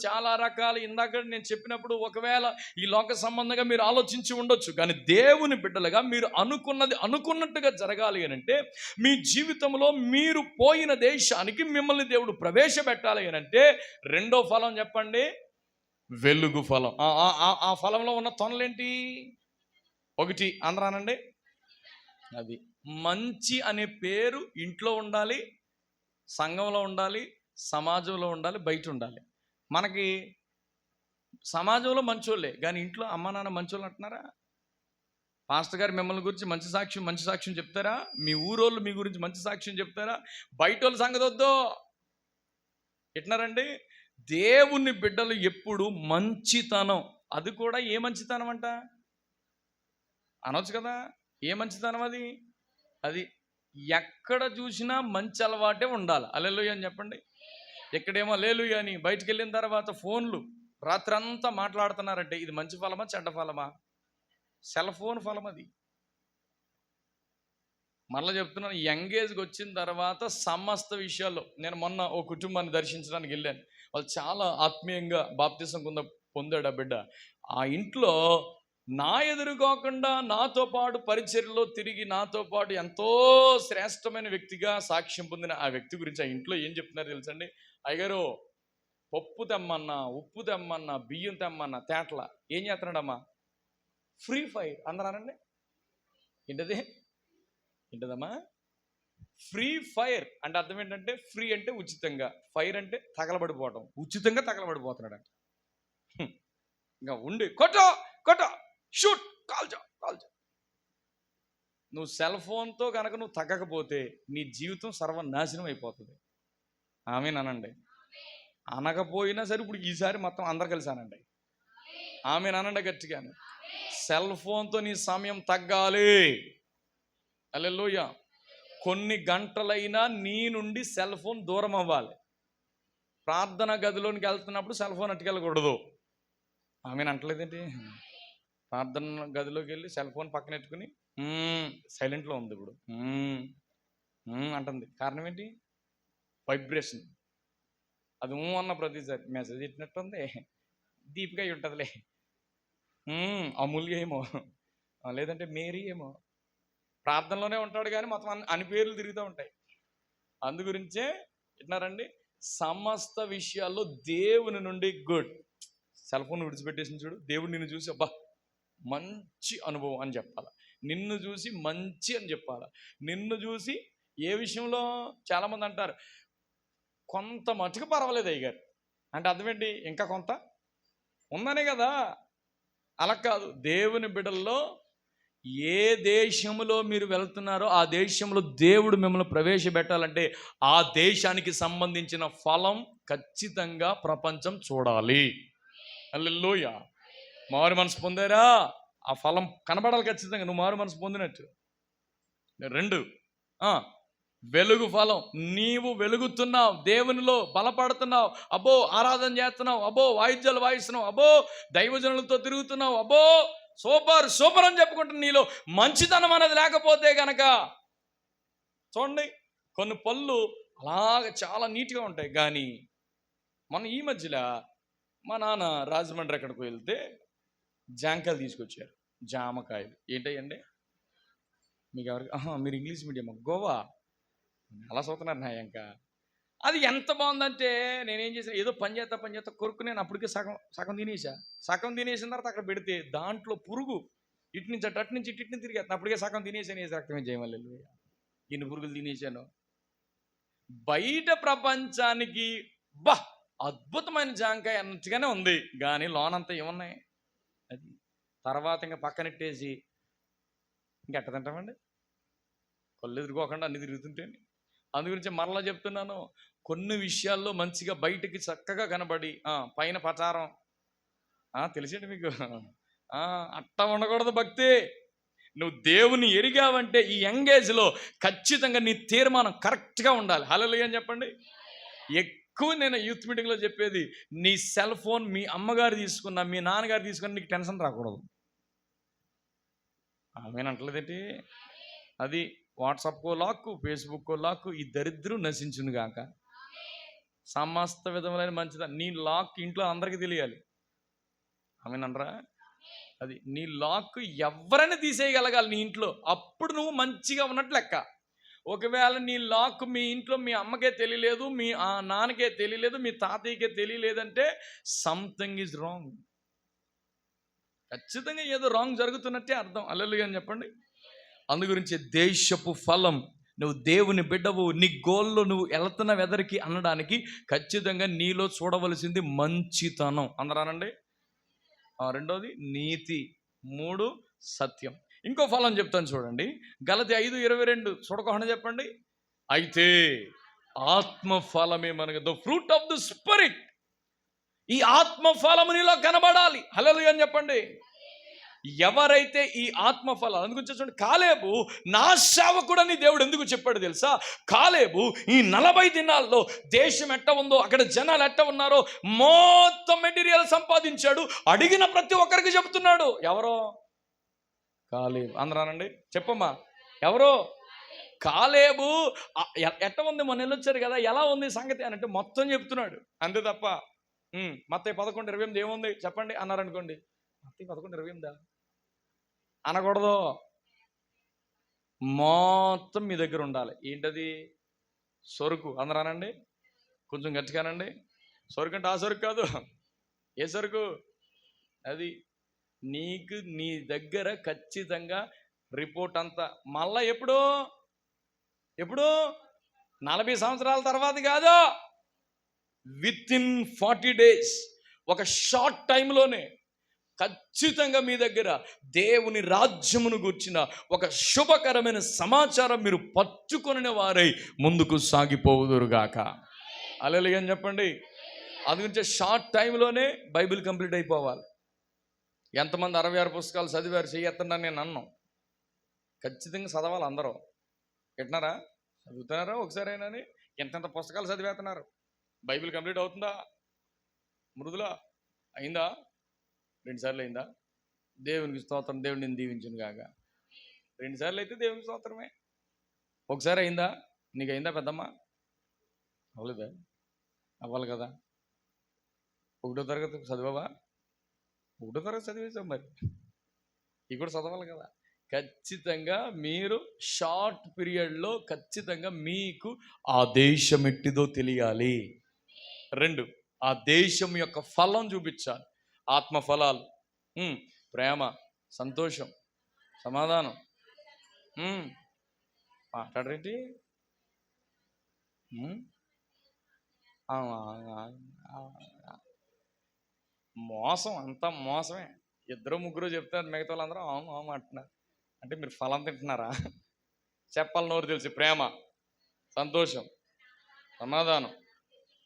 చాలా రకాలు, ఇందాక నేను చెప్పినప్పుడు ఒకవేళ ఈ లోక సంబంధంగా మీరు ఆలోచించి ఉండొచ్చు, కానీ దేవుని బిడ్డలుగా మీరు అనుకున్నట్టుగా జరగాలి అని అంటే మీ జీవితంలో మీరు పోయిన దేశానికి మిమ్మల్ని దేవుడు ప్రవేశపెట్టాలి అని అంటే రెండో ఫలం చెప్పండి, వెలుగు ఫలం. ఆ ఫలంలో ఉన్న తొనలేంటి? ఒకటి, అందరానండి, అది మంచి అనే పేరు ఇంట్లో ఉండాలి, సంఘంలో ఉండాలి, సమాజంలో ఉండాలి, బయట ఉండాలి. మనకి సమాజంలో మంచోళ్ళే, కానీ ఇంట్లో అమ్మ నాన్న మంచోళ్ళు అంటున్నారా? పాస్టర్ గారు మిమ్మల్ని గురించి మంచి సాక్ష్యం చెప్తారా? మీ ఊరోళ్ళు మీ గురించి మంచి సాక్ష్యం చెప్తారా? బయట వాళ్ళ సంగతి వద్దు. ఎట్నారండి? దేవుని బిడ్డలు ఎప్పుడు మంచితనం, అది కూడా ఏ మంచితనం అంట అనొచ్చు కదా? ఏ మంచితనం అది? అది ఎక్కడ చూసినా మంచి అలవాటే ఉండాలి. హల్లెలూయా అని చెప్పండి. ఎక్కడేమో హల్లెలూయా అని బయటికి వెళ్ళిన తర్వాత ఫోన్లు రాత్రంతా మాట్లాడుతున్నారంటే ఇది మంచి ఫలమా చెడ్డ ఫలమా? సెల్ ఫోన్ ఫలం అది. మరలా చెప్తున్నాను, యంగేజ్కి వచ్చిన తర్వాత సమస్త విషయాల్లో, నేను మొన్న ఓ కుటుంబాన్ని దర్శించడానికి వెళ్ళాను. వాళ్ళు చాలా ఆత్మీయంగా బాప్తిసం పొందాడు ఆ బిడ్డ. ఆ ఇంట్లో నా ఎదురుకోకుండా నాతో పాటు పరిచర్యలో తిరిగి నాతో పాటు ఎంతో శ్రేష్టమైన వ్యక్తిగా సాక్ష్యం పొందిన ఆ వ్యక్తి గురించి ఆ ఇంట్లో ఏం చెప్తున్నారు తెలుసండి? అయ్యగారు, పప్పు తెమ్మన్నా, ఉప్పు తెమ్మన్నా, బియ్యం తెమ్మన్నా తేట్ల ఏం చేస్తున్నాడమ్మా? Free Fire. అందరానండి, ఏంటదమ్మా? ఫ్రీ ఫైర్ అంటే అర్థం ఏంటంటే, ఫ్రీ అంటే ఉచితంగా, ఫైర్ అంటే తగలబడిపోవటం, ఉచితంగా తగలబడిపోతున్నాడంట. ఇంకా ఉండి కొట్టో షూట్, కాల్చో. నువ్వు సెల్ ఫోన్తో కనుక నువ్వు తగ్గకపోతే నీ జీవితం సర్వనాశనం అయిపోతుంది. ఆమేనండి. అనకపోయినా సరే ఇప్పుడు ఈసారి మొత్తం అందరు కలిసానండి. ఆమేనండి గట్టిగాను. సెల్ ఫోన్తో నీ సమయం తగ్గాలి. హల్లెలూయా. కొన్ని గంటలైనా నీ నుండి సెల్ ఫోన్ దూరం అవ్వాలి. ప్రార్థన గదిలోనికి వెళ్తున్నప్పుడు సెల్ ఫోన్ అట్టుకెళ్ళకూడదు. అంటలేదేంటి? ప్రార్థన గదిలోకి వెళ్ళి సెల్ ఫోన్ పక్కన పెట్టుకుని సైలెంట్లో ఉంది ఇప్పుడు అంటుంది. కారణం ఏంటి? వైబ్రేషన్. అది అన్న ప్రతిసారి మెసేజ్ ఇచ్చినట్టుంది, దీపిక అయి ఉంటుందిలే, అమూల్య ఏమో, లేదంటే మేరీ ఏమో. ప్రార్థనలోనే ఉంటాడు కానీ మొత్తం అన్ని పేర్లు తిరుగుతూ ఉంటాయి. అందు గురించే వింటున్నారండి, సమస్త విషయాల్లో దేవుని నుండి గుడ్. సెల్ ఫోన్ విడిచిపెట్టేసి చూడు, దేవుడు నిన్ను చూసి అబ్బా మంచి అనుభవం అని చెప్పాలి, నిన్ను చూసి మంచి అని చెప్పాలి. నిన్ను చూసి ఏ విషయంలో చాలామంది అంటారు కొంత మటుకు పర్వాలేదు అయ్యగారు అంటే అర్థం ఏంటి, ఇంకా కొంత ఉందనే కదా. అలా కాదు, దేవుని బిడ్డల్లో ఏ దేశంలో మీరు వెళ్తున్నారో ఆ దేశంలో దేవుడు మిమ్మల్ని ప్రవేశపెట్టాలంటే ఆ దేశానికి సంబంధించిన ఫలం ఖచ్చితంగా ప్రపంచం చూడాలి. హల్లెలూయా. మారు మనసు పొందారా, ఆ ఫలం కనబడాలి ఖచ్చితంగా, నువ్వు మారు మనసు పొందినట్టు. 2 వెలుగు ఫలం. నీవు వెలుగుతున్నావు, దేవునిలో బలపడుతున్నావు, అబ్బో ఆరాధన చేస్తున్నావు, అబ్బో వాయిద్యాలు వాయిస్తున్నావు, అబ్బో దైవజనులతో తిరుగుతున్నావు, అబ్బో సూపర్ సూపర్ అని చెప్పుకుంటున్నా. నీలో మంచితనం అనేది లేకపోతే గనక చూడండి, కొన్ని పళ్ళు అలాగ చాలా నీట్గా ఉంటాయి, కానీ మన ఈ మధ్యలో మా నాన్న రాజమండ్రి ఎక్కడికి వెళ్తే జాంకాయలు తీసుకొచ్చారు, జామకాయలు. ఏంటండి మీకు ఎవరికి, మీరు ఇంగ్లీష్ మీడియం, గోవా అలా చూస్తున్నారు నా ఇంకా. అది ఎంత బాగుందంటే నేనేం చేశాను, ఏదో పని చేస్తా కొరుకు, నేను అప్పటికే సగం తినేసిన తర్వాత అక్కడ పెడితే దాంట్లో పురుగు ఇటు నుంచి అటు నుంచి ఇటు తిరిగేస్తాను. అప్పటికే సగం తినేసాను, వేసి రక్తమే చేయమల్లి ఇన్ని పురుగులు తినేసాను. బయట ప్రపంచానికి అద్భుతమైన జాంకాయ అన్నట్టుగానే ఉంది, కానీ లోనంతా ఏమున్నాయి అది. తర్వాత ఇంకా పక్కనెట్టేసి ఇంకెట్ట తింటామండి, కళ్ళు ఎదురుకోకుండా అన్ని తిరుగుతుంటే. అందు గురించి మరలా చెప్తున్నాను, కొన్ని విషయాల్లో మంచిగా బయటికి చక్కగా కనబడి పైన ప్రచారం తెలిసేంటి మీకు, అట్ట ఉండకూడదు భక్తి. నువ్వు దేవుని ఎరిగావంటే ఈ యంగేజ్లో ఖచ్చితంగా నీ తీర్మానం కరెక్ట్గా ఉండాలి. హల్లెలూయా అని చెప్పండి. ఎక్కువ నేను యూత్ మీటింగ్లో చెప్పేది, నీ సెల్ ఫోన్ మీ అమ్మగారు తీసుకున్నా మీ నాన్నగారు తీసుకున్నా నీకు టెన్షన్ రాకూడదు. ఆమెనంటలేదేంటి, అది వాట్సాప్కో లాక్కు, ఫేస్బుక్కో లాక్కు, ఈ దరిద్రం నశించును గాక. సమస్త విధములైన మంచిదా నీ లాక్ ఇంట్లో అందరికీ తెలియాలి. ఆమెనంటరా, అది నీ లాక్ ఎవరైనా తీసేయగలగాలి నీ ఇంట్లో, అప్పుడు నువ్వు మంచిగా ఉన్నట్టు లెక్క. ఒకవేళ నీ లాక్ మీ ఇంట్లో మీ అమ్మకే తెలియలేదు, మీ నాన్నకే తెలియలేదు, మీ తాతయ్యకే తెలియలేదంటే సంథింగ్ ఈజ్ రాంగ్. ఖచ్చితంగా ఏదో రాంగ్ జరుగుతున్నట్టే అర్థం. హల్లెలూయా అని చెప్పండి. అందు గురించి దేశపు ఫలం, నువ్వు దేవుని బిడ్డవు, నీ గోల్లో నువ్వు వెళ్తున్న వెదరికి అనడానికి ఖచ్చితంగా నీలో చూడవలసింది మంచితనం. అందరానండి. 2వది నీతి, 3 సత్యం. ఇంకో ఫలం చెప్తాను చూడండి, గలతీ 5:22 చూడకుండా చెప్పండి. అయితే ఆత్మఫలమే మనకి, the fruit of the spirit. ఈ ఆత్మఫలము నీలో కనబడాలి. హల్లెలూయా అని చెప్పండి. ఎవరైతే ఈ ఆత్మఫలం, అందుగురించి చూడండి, కాలేబు నా సేవకుడని దేవుడు ఎందుకు చెప్పాడు తెలుసా? కాలేబు ఈ 40 దినాల్లో దేశం ఎట్ట ఉందో, అక్కడ జనాలు ఎట్ట ఉన్నారో మొత్తం మెటీరియల్ సంపాదించాడు, అడిగిన ప్రతి ఒక్కరికి చెబుతున్నాడు. ఎవరో కాలేబు. అందరానండి, చెప్పమ్మా ఎవరో కాలేబు. ఎట్ట ఉంది, మొన్న వెళ్ళొచ్చారు కదా, ఎలా ఉంది సంగతి అని అంటే మొత్తం చెప్తున్నాడు, అంతే తప్ప మత్తయి 11:28 ఏముంది చెప్పండి అన్నారనుకోండి, మత్తయి 11:28 అనకూడదు. మొత్తం మీ దగ్గర ఉండాలి. ఏంటది? సరుకు. అందరానండి, కొంచెం గట్టిగానండి. సరుకు అంటే ఆ సరుకు కాదు. ఏ సరుకు? అది నీకు నీ దగ్గర ఖచ్చితంగా రిపోర్ట్ అంతా మళ్ళా ఎప్పుడు 40 సంవత్సరాల తర్వాత కాదు, విత్-ఇన్ 40 days, ఒక షార్ట్ టైంలోనే ఖచ్చితంగా మీ దగ్గర దేవుని రాజ్యమును గూర్చిన ఒక శుభకరమైన సమాచారం మీరు పట్టుకొనిన వారై ముందుకు సాగిపోవుదురుగాక. హల్లెలూయా అని చెప్పండి. అందుగురించి షార్ట్ టైంలోనే బైబిల్ కంప్లీట్ అయిపోవాలి. ఎంతమంది 66 పుస్తకాలు చదివారు చెయ్యొద్దని నేను అన్నాను. ఖచ్చితంగా చదవాలి అందరూ. వింటున్నారా? చదువుతున్నారా? ఒకసారైనా ఎంతెంత పుస్తకాలు చదివేస్తున్నారు. బైబిల్ కంప్లీట్ అవుతుందా? మృదులా అయిందా? 2 సార్లు అయిందా? దేవునికి స్తోత్రం, దేవుడు నేను దీవించును గాక. 2 సార్లు అయితే దేవునికి స్తోత్రమే. ఒకసారి అయిందా? నీకు అయిందా పెద్దమ్మ? అవలేదా? అవ్వాలి కదా. 1వ తరగతి చదివావా? 1వ తరగతి చదివేసావు, మరి ఇవి కూడా చదవాలి కదా. ఖచ్చితంగా మీరు షార్ట్ పీరియడ్లో ఖచ్చితంగా మీకు ఆ దేశం ఎట్టిదో తెలియాలి. 2, ఆ దేశం యొక్క ఫలం చూపించాలి. ఆత్మ ఫలాలు, ప్రేమ, సంతోషం, సమాధానం. మాట్లాడరేంటి? మోసం, అంతా మోసమే. 2-3 చెప్తారు, మిగతా వాళ్ళందరూ అవును అవును అంటున్నారు. అంటే మీరు ఫలం తింటున్నారా? చెప్పాలి నోరు తెలిసి. ప్రేమ, సంతోషం, సమాధానం,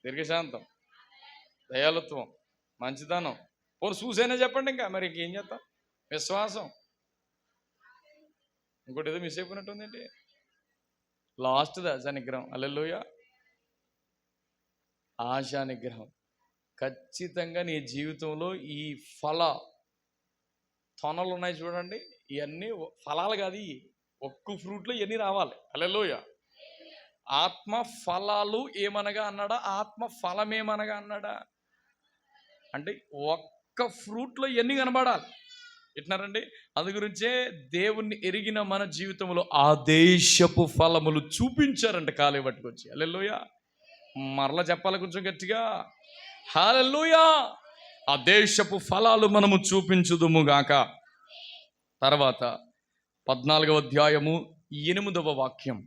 దీర్ఘశాంతం, దయాలుత్వం, మంచితనం. పోరు చూసైనా చెప్పండి. ఇంకా మరి ఇంకేం చేస్తాం? విశ్వాసం. ఇంకోటి ఏదో మిస్ అయిపోయినట్టుందండి. లాస్ట్ది ఆశా నిగ్రహం. హల్లెలూయా. ఆశా నిగ్రహం. ఖచ్చితంగా నీ జీవితంలో ఈ తొనలు ఉన్నాయి చూడండి, ఇవన్నీ ఫలాలు కాదు, ఒక్క ఫ్రూట్లో ఇవన్నీ రావాలి. హల్లెలూయా. ఆత్మ ఫలాలు ఏమనగా అన్నాడా? ఆత్మ ఫలం ఏమనగా అన్నాడా? అంటే ఒక్క ఫ్రూట్లో ఇవన్నీ కనబడాలి. వింటున్నారండి? అందు గురించే దేవుణ్ణి ఎరిగిన మన జీవితంలో ఆ దేశపు ఫలములు చూపించారంట కాలే పట్టుకొచ్చి. హల్లెలూయా. మరలా చెప్పాలి కొంచెం గట్టిగా. హల్లెలూయా. ఆ దేశపు ఫలాలు మనము చూపించుదుముగాక. తర్వాత 14వ అధ్యాయము 8వ వాక్యం.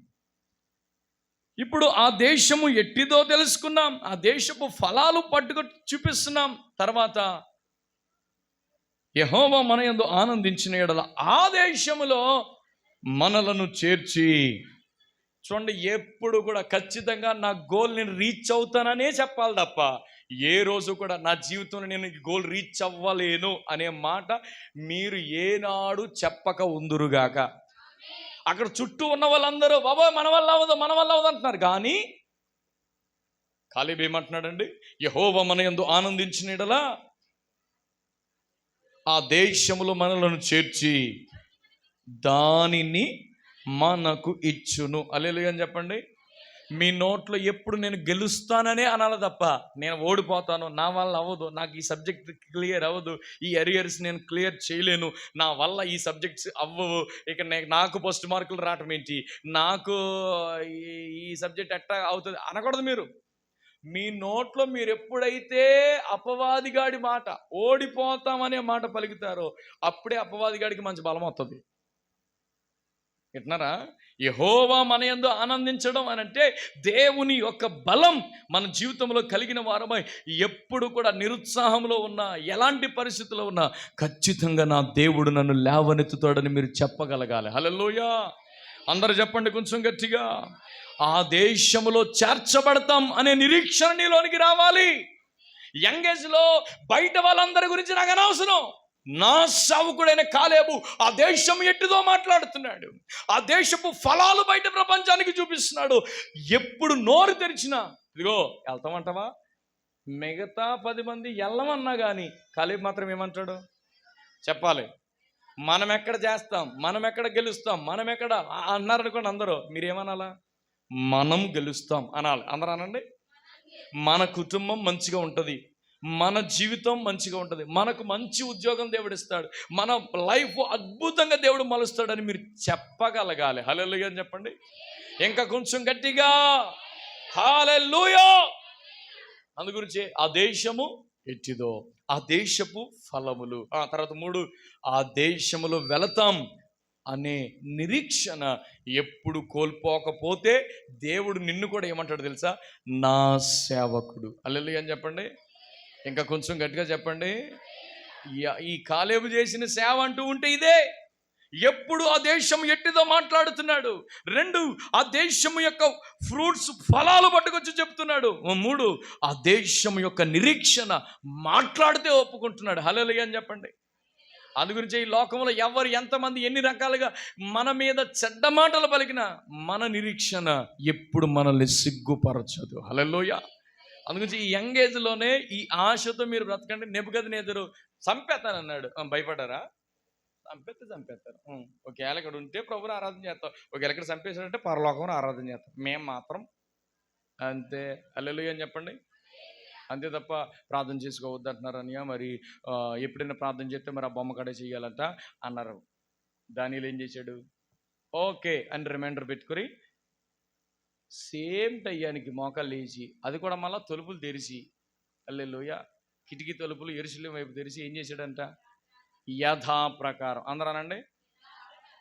ఇప్పుడు ఆ దేశము ఎట్టిదో తెలుసుకున్నాం, ఆ దేశపు ఫలాలు పట్టుకొచ్చి చూపిస్తున్నాం. తర్వాత యెహోవా మన యందు ఆనందించిన యెడల ఆ దేశములో మనలను చేర్చి. చూడండి, ఎప్పుడు కూడా ఖచ్చితంగా నా గోల్ నేను రీచ్ అవుతాననే చెప్పాలి తప్ప ఏ రోజు కూడా నా జీవితంలో నేను గోల్ రీచ్ అవ్వలేను అనే మాట మీరు ఏనాడు చెప్పక ఉందురుగాక. అక్కడ చుట్టూ ఉన్న వాళ్ళందరూ బాబా మన వల్ల అవ్వదు మన వల్ల అవ్వదు అంటున్నారు. కానీ కాలేబు ఏమంటున్నాడండి? యెహోవా మన యందు ఆనందించిన యెడల ఆ దేశములో మనలను చేర్చి దానిని మనకు ఇచ్చును. హల్లెలూయా అని చెప్పండి. మీ నోట్లో ఎప్పుడు నేను గెలుస్తాననే అనాలి తప్ప నేను ఓడిపోతాను, నా వల్ల అవ్వదు, నాకు ఈ సబ్జెక్ట్ క్లియర్ అవ్వదు, ఈ అరియర్స్ నేను క్లియర్ చేయలేను, నా వల్ల ఈ సబ్జెక్ట్స్ అవ్వవు, ఇక నాకు ఫస్ట్ మార్కులు రావటం ఏంటి, నాకు ఈ సబ్జెక్ట్ ఎట్టా అవుతుంది అనకూడదు. మీరు మీ నోట్లో మీరు ఎప్పుడైతే అపవాదిగాడి మాట, ఓడిపోతామనే మాట పలుకుతారో అప్పుడే అపవాదిగాడికి మంచి బలం వస్తుంది. వింటున్నారా? యెహోవా మన యందు ఆనందించడం అని అంటే దేవుని యొక్క బలం మన జీవితంలో కలిగిన వారమై ఎప్పుడు కూడా నిరుత్సాహంలో ఉన్నా, ఎలాంటి పరిస్థితుల్లో ఉన్నా ఖచ్చితంగా నా దేవుడు నన్ను లేవనెత్తుతాడని మీరు చెప్పగలగాలి. హల్లెలూయా. అందరూ చెప్పండి కొంచెం గట్టిగా. ఆ దేశములో చేర్చబడతాం అనే నిరీక్షణ నీలోనికి రావాలి. యంగేజ్లో బయట వాళ్ళందరి గురించి నాకు అనవసరం. నా సేవకుడైన కాలేబు ఆ దేశం ఎట్టిదో మాట్లాడుతున్నాడు, ఆ దేశపు ఫలాలు బయట ప్రపంచానికి చూపిస్తున్నాడు. ఎప్పుడు నోరు తెరిచినా ఇదిగో వెళ్తామంటావా? మిగతా 10 మంది వెళ్ళమన్నా కానీ కాలేబు మాత్రం ఏమంటాడు చెప్పాలి. మనం ఎక్కడ చేస్తాం, మనం ఎక్కడ గెలుస్తాం, మనం ఎక్కడ అన్నారనుకోండి, అందరూ మీరేమనాలా? మనం గెలుస్తాం అనాలి. అందరూ అనండి. మన కుటుంబం మంచిగా ఉంటుంది, మన జీవితం మంచిగా ఉంటుంది, మనకు మంచి ఉద్యోగం దేవుడు ఇస్తాడు, మన లైఫ్ అద్భుతంగా దేవుడు మలుస్తాడని మీరు చెప్పగలగాలి. హల్లెలూయా అని చెప్పండి. ఇంకా కొంచెం గట్టిగా హల్లెలూయా. అందు గురించి ఆ దేశము ఎట్టిదో ఆ దేశపు ఫలములు. తర్వాత 3, ఆ దేశములో వెళతాం అనే నిరీక్షణ ఎప్పుడు కోల్పోకపోతే దేవుడు నిన్ను కూడా ఏమంటాడు తెలుసా? నా సేవకుడు. హల్లెలూయా అని చెప్పండి. ఇంకా కొంచెం గట్టిగా చెప్పండి. ఈ కాలేబు చేసిన సేవ అంటూ ఉంటే ఇదే. ఎప్పుడు ఆ దేశం ఎట్టిదో మాట్లాడుతున్నాడు. 2, ఆ దేశం యొక్క ఫ్రూట్స్ ఫలాలు పట్టుకొచ్చి చెప్తున్నాడు. 3, ఆ దేశం యొక్క నిరీక్షణ మాట్లాడితే ఒప్పుకుంటున్నాడు. హల్లెలూయా అని చెప్పండి. అందు గురించి ఈ లోకంలో ఎవరు ఎంతమంది ఎన్ని రకాలుగా మన మీద చెడ్డ మాటలు పలికినా మన నిరీక్షణ ఎప్పుడు మనల్ని సిగ్గుపరచదు. హల్లెలూయా. అందుగురించి ఈ యంగ్ ఏజ్లోనే ఈ ఆశతో మీరు బ్రతకండి. నెబుకద్నెజరు చంపేస్తానన్నాడు. భయపడ్డారా? చంపేస్తారు. ఒకవేళ ఇక్కడ ఉంటే ప్రభుని ఆరాధన చేస్తాం, ఒకవేళ ఇక్కడ చంపేశాడంటే పరలోకంలో ఆరాధన చేస్తాం. మేము మాత్రం అంతే. హల్లెలూయా అని చెప్పండి. అంతే తప్ప ప్రార్థన చేసుకోవద్దు అంటున్నారు అన్నయ్య. మరి ఎప్పుడైనా ప్రార్థన చేస్తే మరి ఆ బొమ్మ కాడే చేయాలంట అన్నారు. దానిలో ఏం చేశాడు? ఓకే అని రిమైండర్ పెట్టుకొని సేమ్ టయ్యానికి మోకాలు లేచి, అది కూడా మళ్ళీ తలుపులు తెరిచి, హల్లెలూయా, కిటికీ తలుపులు యెరూషలేము వైపు తెరిచి ఏం చేశాడంట? యథా ప్రకారం. అందరానండి,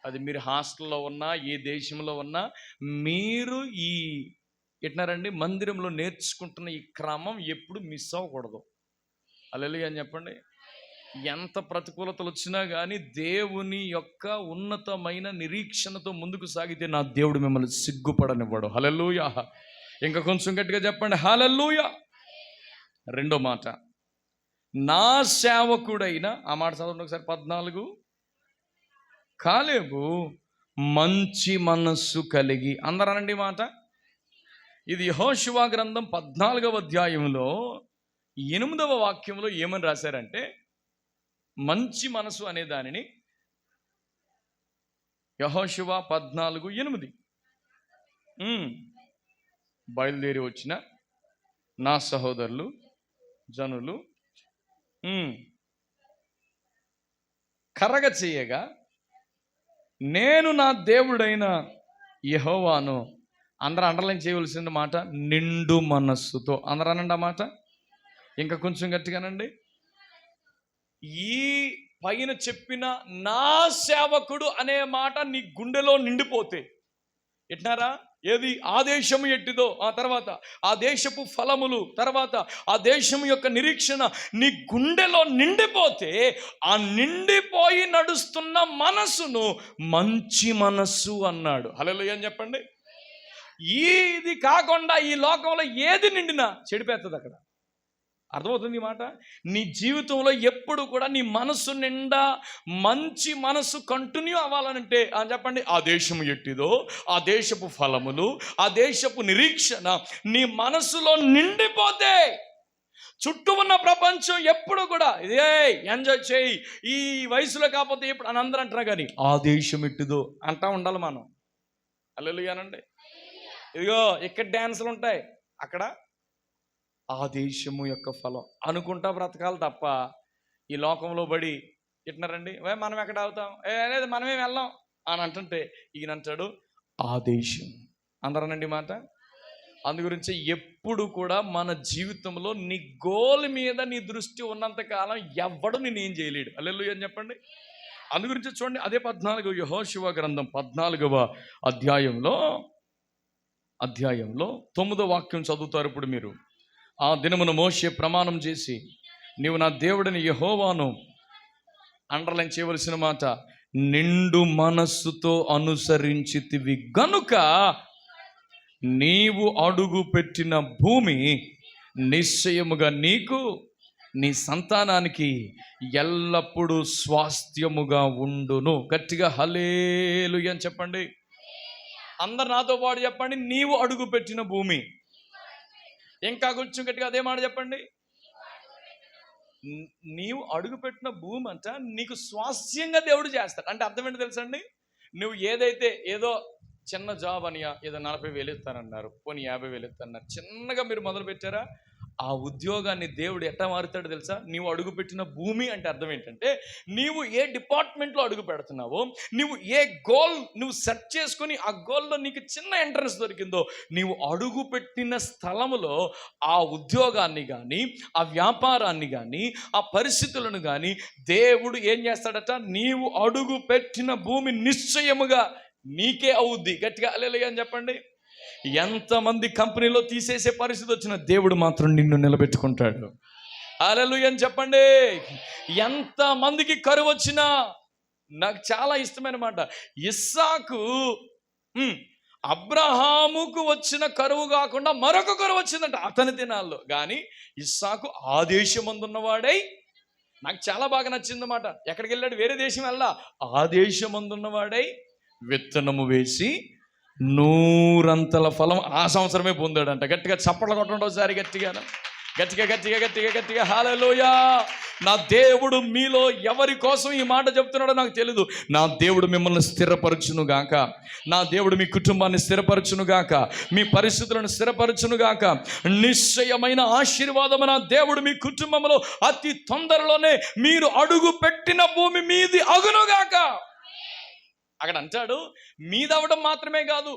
అది మీరు హాస్టల్లో ఉన్నా, ఏ దేశంలో ఉన్నా, మీరు ఈ ఎట్నారండి మందిరంలో నేర్చుకుంటున్న ఈ క్రమం ఎప్పుడు మిస్ అవ్వకూడదు. హల్లెలూయా అని చెప్పండి. ఎంత ప్రతికూలతలు వచ్చినా కానీ దేవుని యొక్క ఉన్నతమైన నిరీక్షణతో ముందుకు సాగితే నా దేవుడు మిమ్మల్ని సిగ్గుపడనివ్వడు. హల్లెలూయా. ఇంకా కొంచెం గట్టిగా చెప్పండి, హల్లెలూయా. రెండో మాట, నా సేవకుడైన, ఆ మాట చదవండి ఒకసారి, 14. కాలేబు మంచి మనస్సు కలిగి. అందరనండి మాట. ఇది యెహోషువ గ్రంథం 14వ అధ్యాయంలో 8వ వాక్యంలో ఏమని రాశారంటే, మంచి మనసు అనే దానిని యెహోషువ 14:8 బయలుదేరి వచ్చిన నా సహోదరులు జనులు కరగ చేయగా నేను నా దేవుడైన యెహోవాను. అందరూ అండర్లైన్ చేయవలసిన మాట, నిండు మనస్సుతో. అందరూ అనండి ఆ మాట ఇంకా కొంచెం గట్టిగానండి. ఈ పైన చెప్పిన నా సేవకుడు అనే మాట నీ గుండెలో నిండిపోతే, ఎట్నారా, ఏది ఆ దేశము ఎట్టిదో, ఆ తర్వాత ఆ దేశపు ఫలములు, తర్వాత ఆ దేశం యొక్క నిరీక్షణ నీ గుండెలో నిండిపోతే, ఆ నిండిపోయి నడుస్తున్న మనసును మంచి మనస్సు అన్నాడు. హల్లెలూయా అని చెప్పండి. ఇది కాకుండా ఈ లోకంలో ఏది నిండినా చెడిపోతుంది అక్కడ. అర్థమవుతుంది ఈ మాట? నీ జీవితంలో ఎప్పుడు కూడా నీ మనసు నిండా మంచి మనసు కంటిన్యూ అవ్వాలనంటే చెప్పండి, ఆ దేశము ఎట్టిదో, ఆ దేశపు ఫలములు, ఆ దేశపు నిరీక్షణ నీ మనసులో నిండిపోతే, చుట్టూ ఉన్న ప్రపంచం ఎప్పుడు కూడా ఇదే ఎంజాయ్ చేయి, ఈ వయసులో కాకపోతే ఎప్పుడు అని అందరూ అంటారు, కానీ ఆ దేశం ఎట్టిదో అంటా ఉండాలి మనం. హల్లెలూయానండి. ఇదిగో ఇక్కడ డ్యాన్సులు ఉంటాయి, అక్కడ ఆ దేశము యొక్క ఫలం అనుకుంటా బ్రతకాలి తప్ప ఈ లోకంలో పడి ఎట్నారండి, మనం ఎక్కడ అవుతాం, లేదు మనమేం వెళ్ళాం అని అంటుంటే, ఈయనంటాడు ఆ దేశం. అందరనండి మాట. అందు గురించి ఎప్పుడు కూడా మన జీవితంలో నీ గోల్ మీద నీ దృష్టి ఉన్నంతకాలం ఎవ్వడు నేనేం చేయలేడు. హల్లెలూయా అని చెప్పండి. అందు గురించి చూడండి, అదే 14 యెహోషువ గ్రంథం 14వ అధ్యాయంలో 9వ వాక్యం చదువుతారు ఇప్పుడు మీరు. ఆ దినమున మోషే ప్రమాణం చేసి, నీవు నా దేవుడిని యెహోవాను, అండర్లైన్ చేయవలసిన మాట, నిండు మనస్సుతో అనుసరించితివి గనుక నీవు అడుగు పెట్టిన భూమి నిశ్చయముగా నీకు నీ సంతానానికి ఎల్లప్పుడూ స్వాస్థ్యముగా ఉండును. గట్టిగా హల్లెలూయా అని చెప్పండి. అందరు నాతో పాటు చెప్పండి, నీవు అడుగు పెట్టిన భూమి. ఇంకా కొంచెం గట్టిగా అదే మాట చెప్పండి, నీవు అడుగుపెట్టిన భూమి అంట నీకు స్వాస్థ్యంగా దేవుడు చేస్తాడు. అంటే అర్థం ఏంటి తెలుసండి? నువ్వు ఏదైతే ఏదో చిన్న జాబ్ అని ఏదో 40,000 ఇస్తానన్నారు, పోనీ 50,000 ఇస్తానన్నారు, చిన్నగా మీరు మొదలు పెట్టారా, ఆ ఉద్యోగాన్ని దేవుడు ఎట్లా మారుతాడు తెలుసా? నీవు అడుగుపెట్టిన భూమి అంటే అర్థం ఏంటంటే, నీవు ఏ డిపార్ట్మెంట్లో అడుగు పెడుతున్నావో, నువ్వు ఏ గోల్ నువ్వు సెట్ చేసుకుని ఆ గోల్లో నీకు చిన్న ఎంట్రన్స్ దొరికిందో, నీవు అడుగుపెట్టిన స్థలములో ఆ ఉద్యోగాన్ని కానీ, ఆ వ్యాపారాన్ని కానీ, ఆ పరిస్థితులను కానీ దేవుడు ఏం చేస్తాడట, నీవు అడుగు పెట్టిన భూమి నిశ్చయముగా నీకే అవుద్ది. గట్టిగా హల్లెలూయా అని చెప్పండి. ఎంతమంది కంపెనీలో తీసేసే పరిస్థితి వచ్చినా దేవుడు మాత్రం నిన్ను నిలబెట్టుకుంటాడు. హల్లెలూయా అని చెప్పండి. ఎంతమందికి కరువు వచ్చినా, నాకు చాలా ఇష్టమైన మాట, ఇస్సాకు అబ్రహాముకు వచ్చిన కరువు కాకుండా మరొక కరువు వచ్చిందంట అతని దినాల్లో. కానీ ఇస్సాకు ఆ దేశమందున్నవాడై, నాకు చాలా బాగా నచ్చిందన్నమాట. ఎక్కడికి వెళ్ళాడు? వేరే దేశం వెళ్ళా, ఆ దేశమందున్నవాడై విత్తనము వేసి 100 ఫలం ఆ సంవత్సరమే పొందాడంట. గట్టిగా చప్పట్లు కొట్టండి ఒకసారి గట్టిగా. గట్టిగా గట్టిగా గట్టిగా గట్టిగా హల్లెలూయా. నా దేవుడు మీలో ఎవరి కోసం ఈ మాట చెప్తున్నాడో నాకు తెలీదు. నా దేవుడు మిమ్మల్ని స్థిరపరచును గాక, నా దేవుడు మీ కుటుంబాన్ని స్థిరపరచును గాక, మీ పరిస్థితులను స్థిరపరచును గాక. నిశ్చయమైన ఆశీర్వాదము నా దేవుడు మీ కుటుంబంలో అతి తొందరలోనే మీరు అడుగు పెట్టిన భూమి మీది అగునుగాక. అక్కడ అంటాడు మీదవడం మాత్రమే కాదు,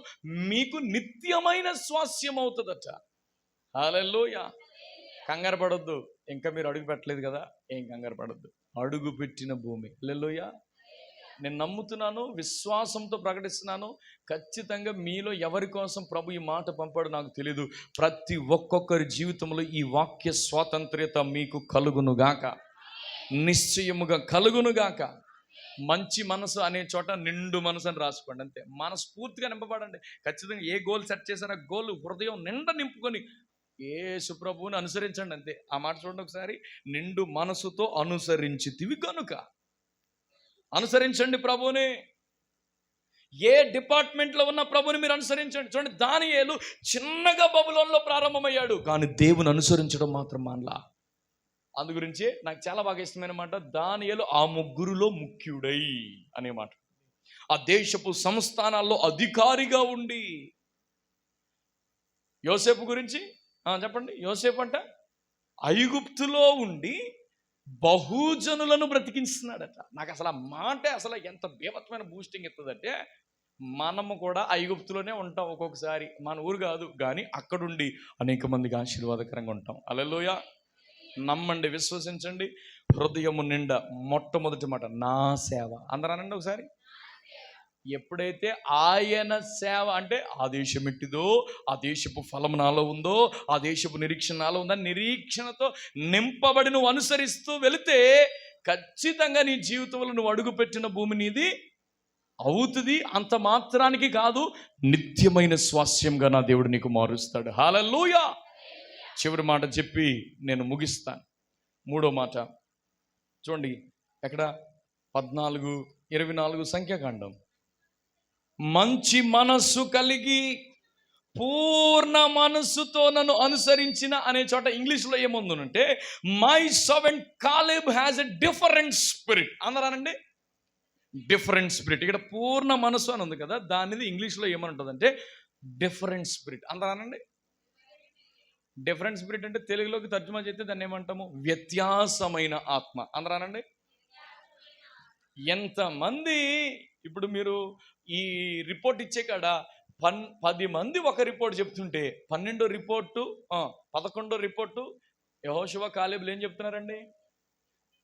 మీకు నిత్యమైన స్వాస్యం అవుతుందట. హల్లెలూయా. కంగారు పడొద్దు, ఇంకా మీరు అడుగు పెట్టలేదు కదా, ఏం కంగారు పడొద్దు. అడుగు పెట్టిన భూమి. హల్లెలూయా. నేను నమ్ముతున్నాను, విశ్వాసంతో ప్రకటిస్తున్నాను, ఖచ్చితంగా మీలో ఎవరి కోసం ప్రభు ఈ మాట పంపాడు నాకు తెలీదు. ప్రతి ఒక్కొక్కరి జీవితంలో ఈ వాక్య స్వాతంత్ర్యత మీకు కలుగునుగాక, నిశ్చయముగా కలుగునుగాక. మంచి మనసు అనే చోట నిండు మనసు అని రాసుకోండి, అంతే. మనస్ఫూర్తిగా నింపబడండి. ఖచ్చితంగా ఏ గోల్ సెట్ చేశారో గోల్ హృదయం నిండా నింపుకొని యేసు ప్రభువుని అనుసరించండి, అంతే. ఆ మాట చూడండి ఒకసారి. నిండు మనసుతో అనుసరించితివి కనుక. అనుసరించండి ప్రభువుని. ఏ డిపార్ట్మెంట్లో ఉన్న ప్రభుని మీరు అనుసరించండి. చూడండి, దానియేలు చిన్నగా బబులోనులో ప్రారంభమయ్యాడు, కానీ దేవుని అనుసరించడం మాత్రం మానలా. అందు గురించి నాకు చాలా బాగా ఇష్టమైన మాట, దానియేలు ఆ ముగ్గురులో ముఖ్యుడై అనే మాట. ఆ దేశపు సంస్థానాల్లో అధికారిగా ఉండి. యోసేపు గురించి చెప్పండి. యోసేపు అంట ఐగుప్తులో ఉండి బహుజనులను బ్రతికిస్తున్నాడట. నాకు అసలు ఆ మాట అసలు ఎంత బీభత్సమైన బూస్టింగ్ ఇస్తుందంటే, మనము కూడా ఐగుప్తులోనే ఉంటాం ఒక్కొక్కసారి, మన ఊరు కాదు కానీ అక్కడుండి అనేక మందికి ఆశీర్వాదకరంగా ఉంటాం. హల్లెలూయా. నమ్మండి, విశ్వసించండి. హృదయము నిండా మొట్టమొదటి మాట నా సేవ. అందరూ అనండి ఒకసారి. ఎప్పుడైతే ఆయన సేవ అంటే ఆ దేశం ఎట్టిదో, ఆ దేశపు ఫలం నాలో ఉందో, ఆ దేశపు నిరీక్షణ నాలో ఉందని నిరీక్షణతో నింపబడి నువ్వు అనుసరిస్తూ వెళితే ఖచ్చితంగా నీ జీవితంలో నువ్వు అడుగుపెట్టిన భూమి నీది అవుతుంది. అంత మాత్రానికి కాదు, నిత్యమైన స్వాస్యంగా నా దేవుడు నీకు మారుస్తాడు. హల్లెలూయా. చివరి మాట చెప్పి నేను ముగిస్తాను. మూడో మాట చూడండి, ఎక్కడ 14:24 సంఖ్యాకాండం. మంచి మనస్సు కలిగి పూర్ణ మనస్సుతో నన్ను అనుసరించిన అనే చోట ఇంగ్లీష్లో ఏముందనంటే, my servant Caleb has a different spirit. అందరానండి, డిఫరెంట్ స్పిరిట్. ఇక్కడ పూర్ణ మనస్సు అని ఉంది కదా, దానిది ఇంగ్లీష్లో ఏమని ఉంటుందంటే డిఫరెంట్ స్పిరిట్. అందరానండి. డిఫరెంట్ స్పిరిట్ అంటే తెలుగులోకి తర్జుమా చేస్తే దాన్ని ఏమంటాము? వ్యత్యాసమైన ఆత్మ. అందరానండి. ఎంతమంది ఇప్పుడు మీరు ఈ రిపోర్ట్ ఇచ్చే కాడ 10 మంది ఒక రిపోర్ట్ చెప్తుంటే 12వ రిపోర్టు 11వ రిపోర్టు యెహోషువ కాలేబులు ఏం చెప్తున్నారండి?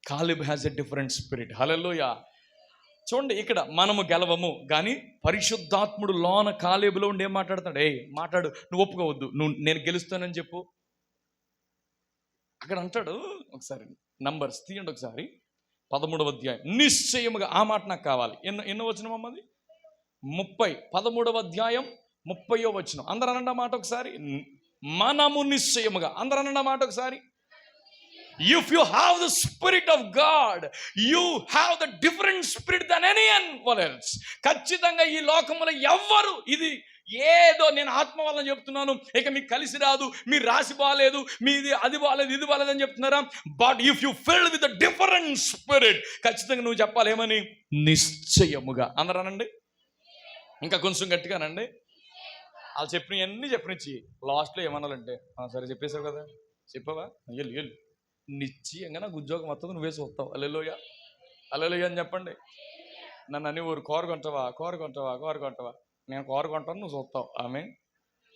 Caleb has a different spirit. Hallelujah. చూడండి, ఇక్కడ మనము గెలవము కానీ పరిశుద్ధాత్ముడు లోన కాలేబులో ఉండి ఏం మాట్లాడుతాడు? మాట్లాడు, నువ్వు ఒప్పుకోవద్దు, నేను గెలుస్తానని చెప్పు. అక్కడ అంటాడు, ఒకసారి నంబర్స్ తీయండి ఒకసారి, 13వ అధ్యాయం. నిశ్చయముగా, ఆ మాట నాకు కావాలి. ఎన్నో వచనం అమ్మది? 30. 13వ అధ్యాయం 30వ వచనం. అందరూ అనండి ఆ మాట ఒకసారి. మనము నిశ్చయముగా. అందరూ అనండి ఆ మాట ఒకసారి. If you have the spirit of God, you have the different spirit than anyone else. ఖచ్చితంగా ఈ లోకములో ఎవ్వరు, ఇది ఏదో నేను ఆత్మ వల్ల చెప్తున్నాను, ఇక మీకు కలిసి రాదు, మీ రాశి బాగాలేదు, మీది అది బాగాలేదు, ఇది బాగాలేదు అని చెప్తున్నారా? But if you filled with the different spirit, ఖచ్చితంగా నువ్వు చెప్పాలి ఏమని? నిశ్చయముగా. అందరూ అనండి. ఇంకా కొంచెం గట్టిగానండి. వాళ్ళు చెప్పినవన్నీ చెప్పనిచ్చి లాస్ట్లో ఏమనాలంటే, సరే చెప్పేశావు కదా, చెప్పావా, వెళ్ళు నిశ్చయంగా నాకు ఉద్యోగం మొత్తం నువ్వే చూస్తావు. హల్లెలూయా. హల్లెలూయా అని చెప్పండి. నన్ను అని ఊరు కూర కొంటావా, నేను కూర కొంటాను, నువ్వు చూస్తావు. ఆమె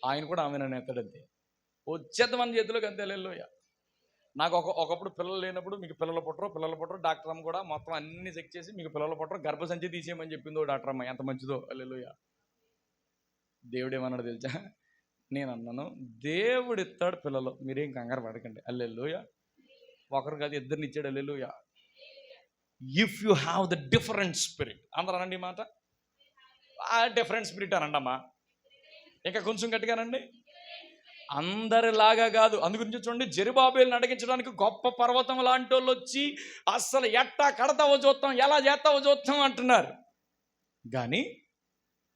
ఆయన కూడా ఆమె నన్ను ఎత్తాడంతే, వచ్చేద్దాం మన చేతిలోకి అంతే. హల్లెలూయా. నాకు ఒకప్పుడు పిల్లలు లేనప్పుడు, మీకు పిల్లలు పుట్టరు, డాక్టర్ అమ్మ కూడా మొత్తం అన్ని చెక్ చేసి మీకు పిల్లలు పుట్టరు, గర్భసంచి తీసేయమని చెప్పిందో డాక్టర్ అమ్మ. ఎంత మంచిదో. హల్లెలూయా. దేవుడు ఏమన్నాడు తెలుసా? నేను అన్నాను, దేవుడు ఇస్తాడు పిల్లలు, మీరేం కంగారు పడకండి. హల్లెలూయా. ఒకరు కాదు, ఇద్దరిని ఇచ్చాడు. Hallelujah. If you have the different spirit. అందరూ అనండి మాట. ఆ డిఫరెంట్ స్పిరిట్ అనండమ్మా. ఇంకా కొంచెం గట్టిగానండి. అందరిలాగా కాదు. అందుగురించి చూడండి, జెరుబాబేలుని అడిగించడానికి గొప్ప పర్వతం లాంటి వాళ్ళు వచ్చి అస్సలు ఎట్టా కడతావో చూస్తాం, ఎలా చేస్తావో చూస్తాం అంటున్నారు. కానీ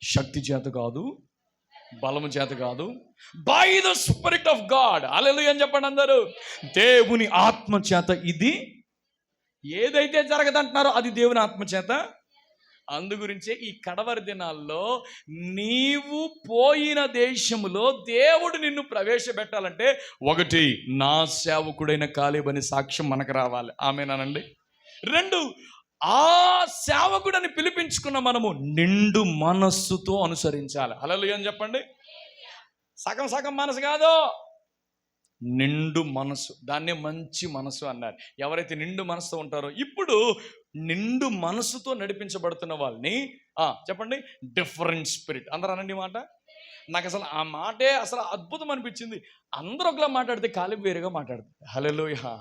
శక్తి చేత కాదు, బలము చేత కాదు, by the spirit of God. Hallelujah అని చెప్పండి అందరూ. దేవుని ఆత్మ చేత ఇది ఏదైతే జరగదంటున్నారో అది దేవుని ఆత్మ చేత. అందు గురించే ఈ కడవరి దినాల్లో నీవు పోయిన దేశములో దేవుడు నిన్ను ప్రవేశపెట్టాలంటే ఒకటి, నా సేవకుడైన కాలేబు అనే సాక్ష్యం మనకు రావాలి. ఆమేనండి. రెండు, ఆ సేవకుడని పిలిపించుకున్న మనము నిండు మనస్సుతో అనుసరించాలి. హల్లెలూయా అని చెప్పండి. సగం సగం మనసు కాదు, నిండు మనసు. దాన్నే మంచి మనసు అన్నారు. ఎవరైతే నిండు మనసుతో ఉంటారో, ఇప్పుడు నిండు మనసుతో నడిపించబడుతున్న వాళ్ళని చెప్పండి, డిఫరెంట్ స్పిరిట్. అందరూ అనండి మాట. నాకు అసలు ఆ మాటే అసలు అద్భుతం అనిపించింది. అందరూ ఒకలా మాట్లాడితే కాలేబు వేరుగా మాట్లాడుతుంది. హల్లెలూయా.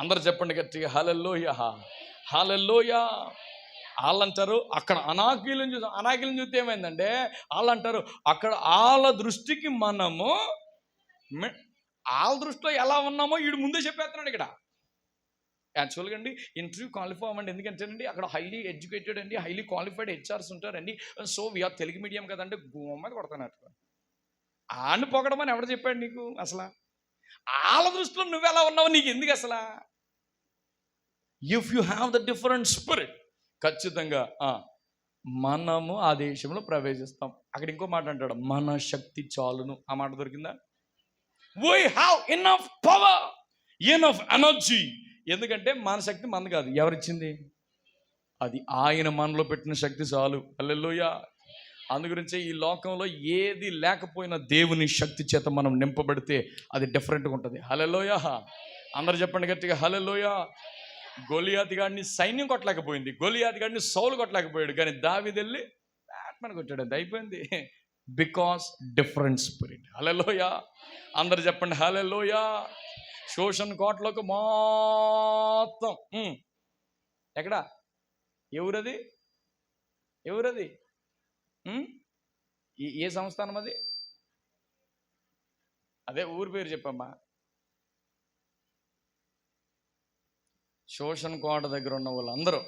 అందరూ చెప్పండి గట్టిగా, హల్లెలూయా హల్లెలూయా. వాళ్ళంటారు అక్కడ అనాకీలను చూస్తే ఏమైందంటే, వాళ్ళు అంటారు అక్కడ వాళ్ళ దృష్టికి మనము వాళ్ళ దృష్టిలో ఎలా ఉన్నామో వీడు ముందే చెప్పేస్తున్నాడు. ఇక్కడ యాక్చువల్గా అండి ఇంటర్వ్యూ క్వాలిఫై అవ్వండి, ఎందుకంటేనండి అక్కడ హైలీ ఎడ్యుకేటెడ్ అండి, హైలీ క్వాలిఫైడ్ హెచ్ఆర్స్ ఉంటారండి. సో వీఆర్ తెలుగు మీడియం కదండి, గోమ కొడతానట్టు. ఆడిని పొగడమని ఎవడు చెప్పాడు నీకు? అసలు వాళ్ళ దృష్టిలో నువ్వు ఎలా ఉన్నావు నీకు ఎందుకు అసలు? If you have the different spirit, ఖచ్చితంగా మనము ఆ దేశంలో ప్రవేశిస్తాం. అక్కడ ఇంకో మాట అంటాడు, మన శక్తి చాలును. ఆ మాట దొరికిందా? We have enough power, enough energy. ఎందుకంటే మన శక్తి మనది కాదు. ఎవరిచ్చింది? అది ఆయన మనలో పెట్టిన శక్తి చాలు. హల్లెలూయా. అందుగురించే ఈ లోకంలో ఏది లేకపోయినా దేవుని శక్తి చేత మనం నింపబడితే అది డిఫరెంట్గా ఉంటుంది. హల్లెలూయా. అందరు చెప్పండి గట్టిగా, హల్లెలూయా. గొలియాతు గాడిని సైన్యం కొట్టలేకపోయింది, గొలియాతు గాడిని సౌలు కొట్టలేకపోయాడు, కానీ దావీదు వెళ్ళి బ్యాట్మెన్ కొట్టాడు. అది అయిపోయింది. Because different spirit. హల్లెలూయా. అందరు చెప్పండి హల్లెలూయా. శోషణ కోటలోకి మొత్తం ఎక్కడ? ఎవరది? ఎవరది? ఏ సంస్థానం అది? అదే ఊరి పేరు చెప్పమ్మా. శోషణ కోట దగ్గర ఉన్న వాళ్ళందరూ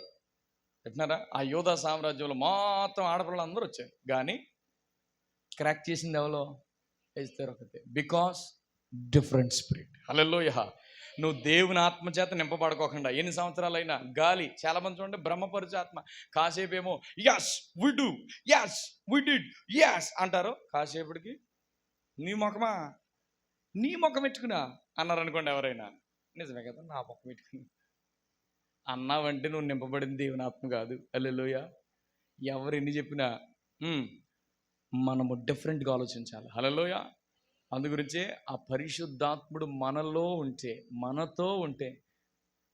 పెట్టినారా? ఆ యోధా సామ్రాజ్యంలో మొత్తం ఆడపిల్లలు అందరూ వచ్చారు, కానీ క్రాక్ చేసింది ఎవరో? ఎస్తేరు ఒకతే. Because different spirit. హల్లెలూయా. నువ్వు దేవుని ఆత్మ చేత నింపబడుకోకుండా ఎన్ని సంవత్సరాలైనా గాలి, చాలా మంది చూడండి బ్రహ్మపరిచే ఆత్మ. కాసేపు ఏమో yes we do, yes we did, yes అంటారు. కాసేపటికి నీ ముఖం పెట్టుకున్నా అన్నారు అనుకోండి ఎవరైనా. నిజమే కదా, నా ముఖం పెట్టుకుని అన్నావంటే నువ్వు నింపబడింది దేవుని ఆత్మ కాదు. హల్లెలూయా. ఎవరు ఎన్ని చెప్పినా మనము డిఫరెంట్గా ఆలోచించాలి. హల్లెలూయా. అందుగురించే ఆ పరిశుద్ధాత్ముడు మనలో ఉంటే, మనతో ఉంటే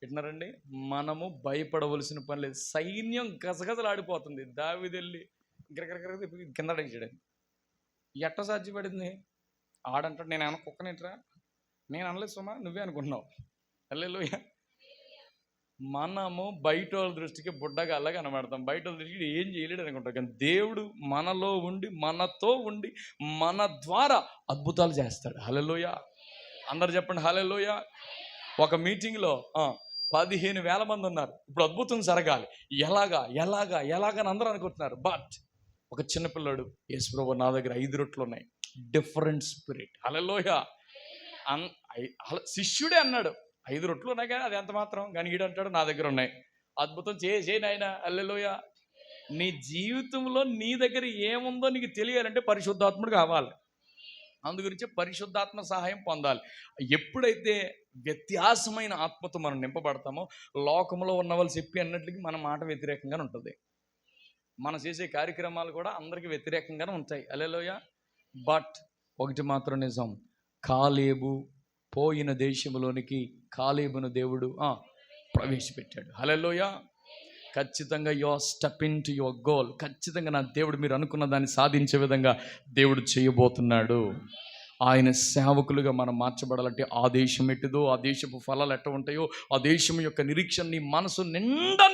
పెట్టినారండి, మనము భయపడవలసిన పని లేదు. సైన్యం గజగజలాడిపోతుంది. దావీదు వెళ్ళి కింద అడిగాడు. ఎట్ట సాధ్యపడింది? ఆడంటాడు, నేను ఏమన్నా కుక్కనేట్రా? నేను అనలేదు సుమా, నువ్వే అనుకుంటున్నావు. హల్లెలూయా. మనము బయట వాళ్ళ దృష్టికి బుడ్డగా అలా కనబడతాం, బయట వాళ్ళ దృష్టికి ఏం చేయలేడు అనుకుంటాం, కానీ దేవుడు మనలో ఉండి, మనతో ఉండి, మన ద్వారా అద్భుతాలు చేస్తాడు. హల్లెలూయా. అందరు చెప్పండి హల్లెలూయా. ఒక మీటింగ్లో 15,000 మంది ఉన్నారు. ఇప్పుడు అద్భుతం జరగాలి, ఎలాగని అందరూ అనుకుంటున్నారు. బట్ ఒక చిన్నపిల్లాడు, యేసు ప్రభువా నా దగ్గర 5 రొట్టెలు ఉన్నాయి. Different spirit. హల్లెలూయా. శిష్యుడే అన్నాడు 5 రొట్టెలు ఉన్నాయి కానీ అది ఎంత మాత్రం, కానీ ఈడు అంటాడు నా దగ్గర ఉన్నాయి. అద్భుతం చేయి నాయనా. హల్లెలూయా. నీ జీవితంలో నీ దగ్గర ఏముందో నీకు తెలియాలంటే పరిశుద్ధాత్ముడు కావాలి. అందుగురించి పరిశుద్ధాత్మ సహాయం పొందాలి. ఎప్పుడైతే వ్యత్యాసమైన ఆత్మతో మనం నింపబడతామో, లోకంలో ఉన్న వాళ్ళు చెప్పి అన్నట్లకి మన మాట వ్యతిరేకంగానే ఉంటుంది. మనం చేసే కార్యక్రమాలు కూడా అందరికీ వ్యతిరేకంగానే ఉంటాయి. హల్లెలూయా. బట్ ఒకటి మాత్రం నిజం, కాలేబు పోయిన దేశంలోనికి కాలేబును దేవుడు ప్రవేశపెట్టాడు. హల్లెలూయా. ఖచ్చితంగా your step in to your goal. ఖచ్చితంగా నా దేవుడు మీరు అనుకున్న దాన్ని సాధించే విధంగా దేవుడు చేయబోతున్నాడు. ఆయన సేవకులుగా మనం మార్చబడాలంటే ఆ దేశం ఎట్టిదో, ఆ దేశపు ఫలాలు ఎట్ట ఉంటాయో, ఆ దేశం యొక్క నిరీక్షణ నీ మనసు నిండా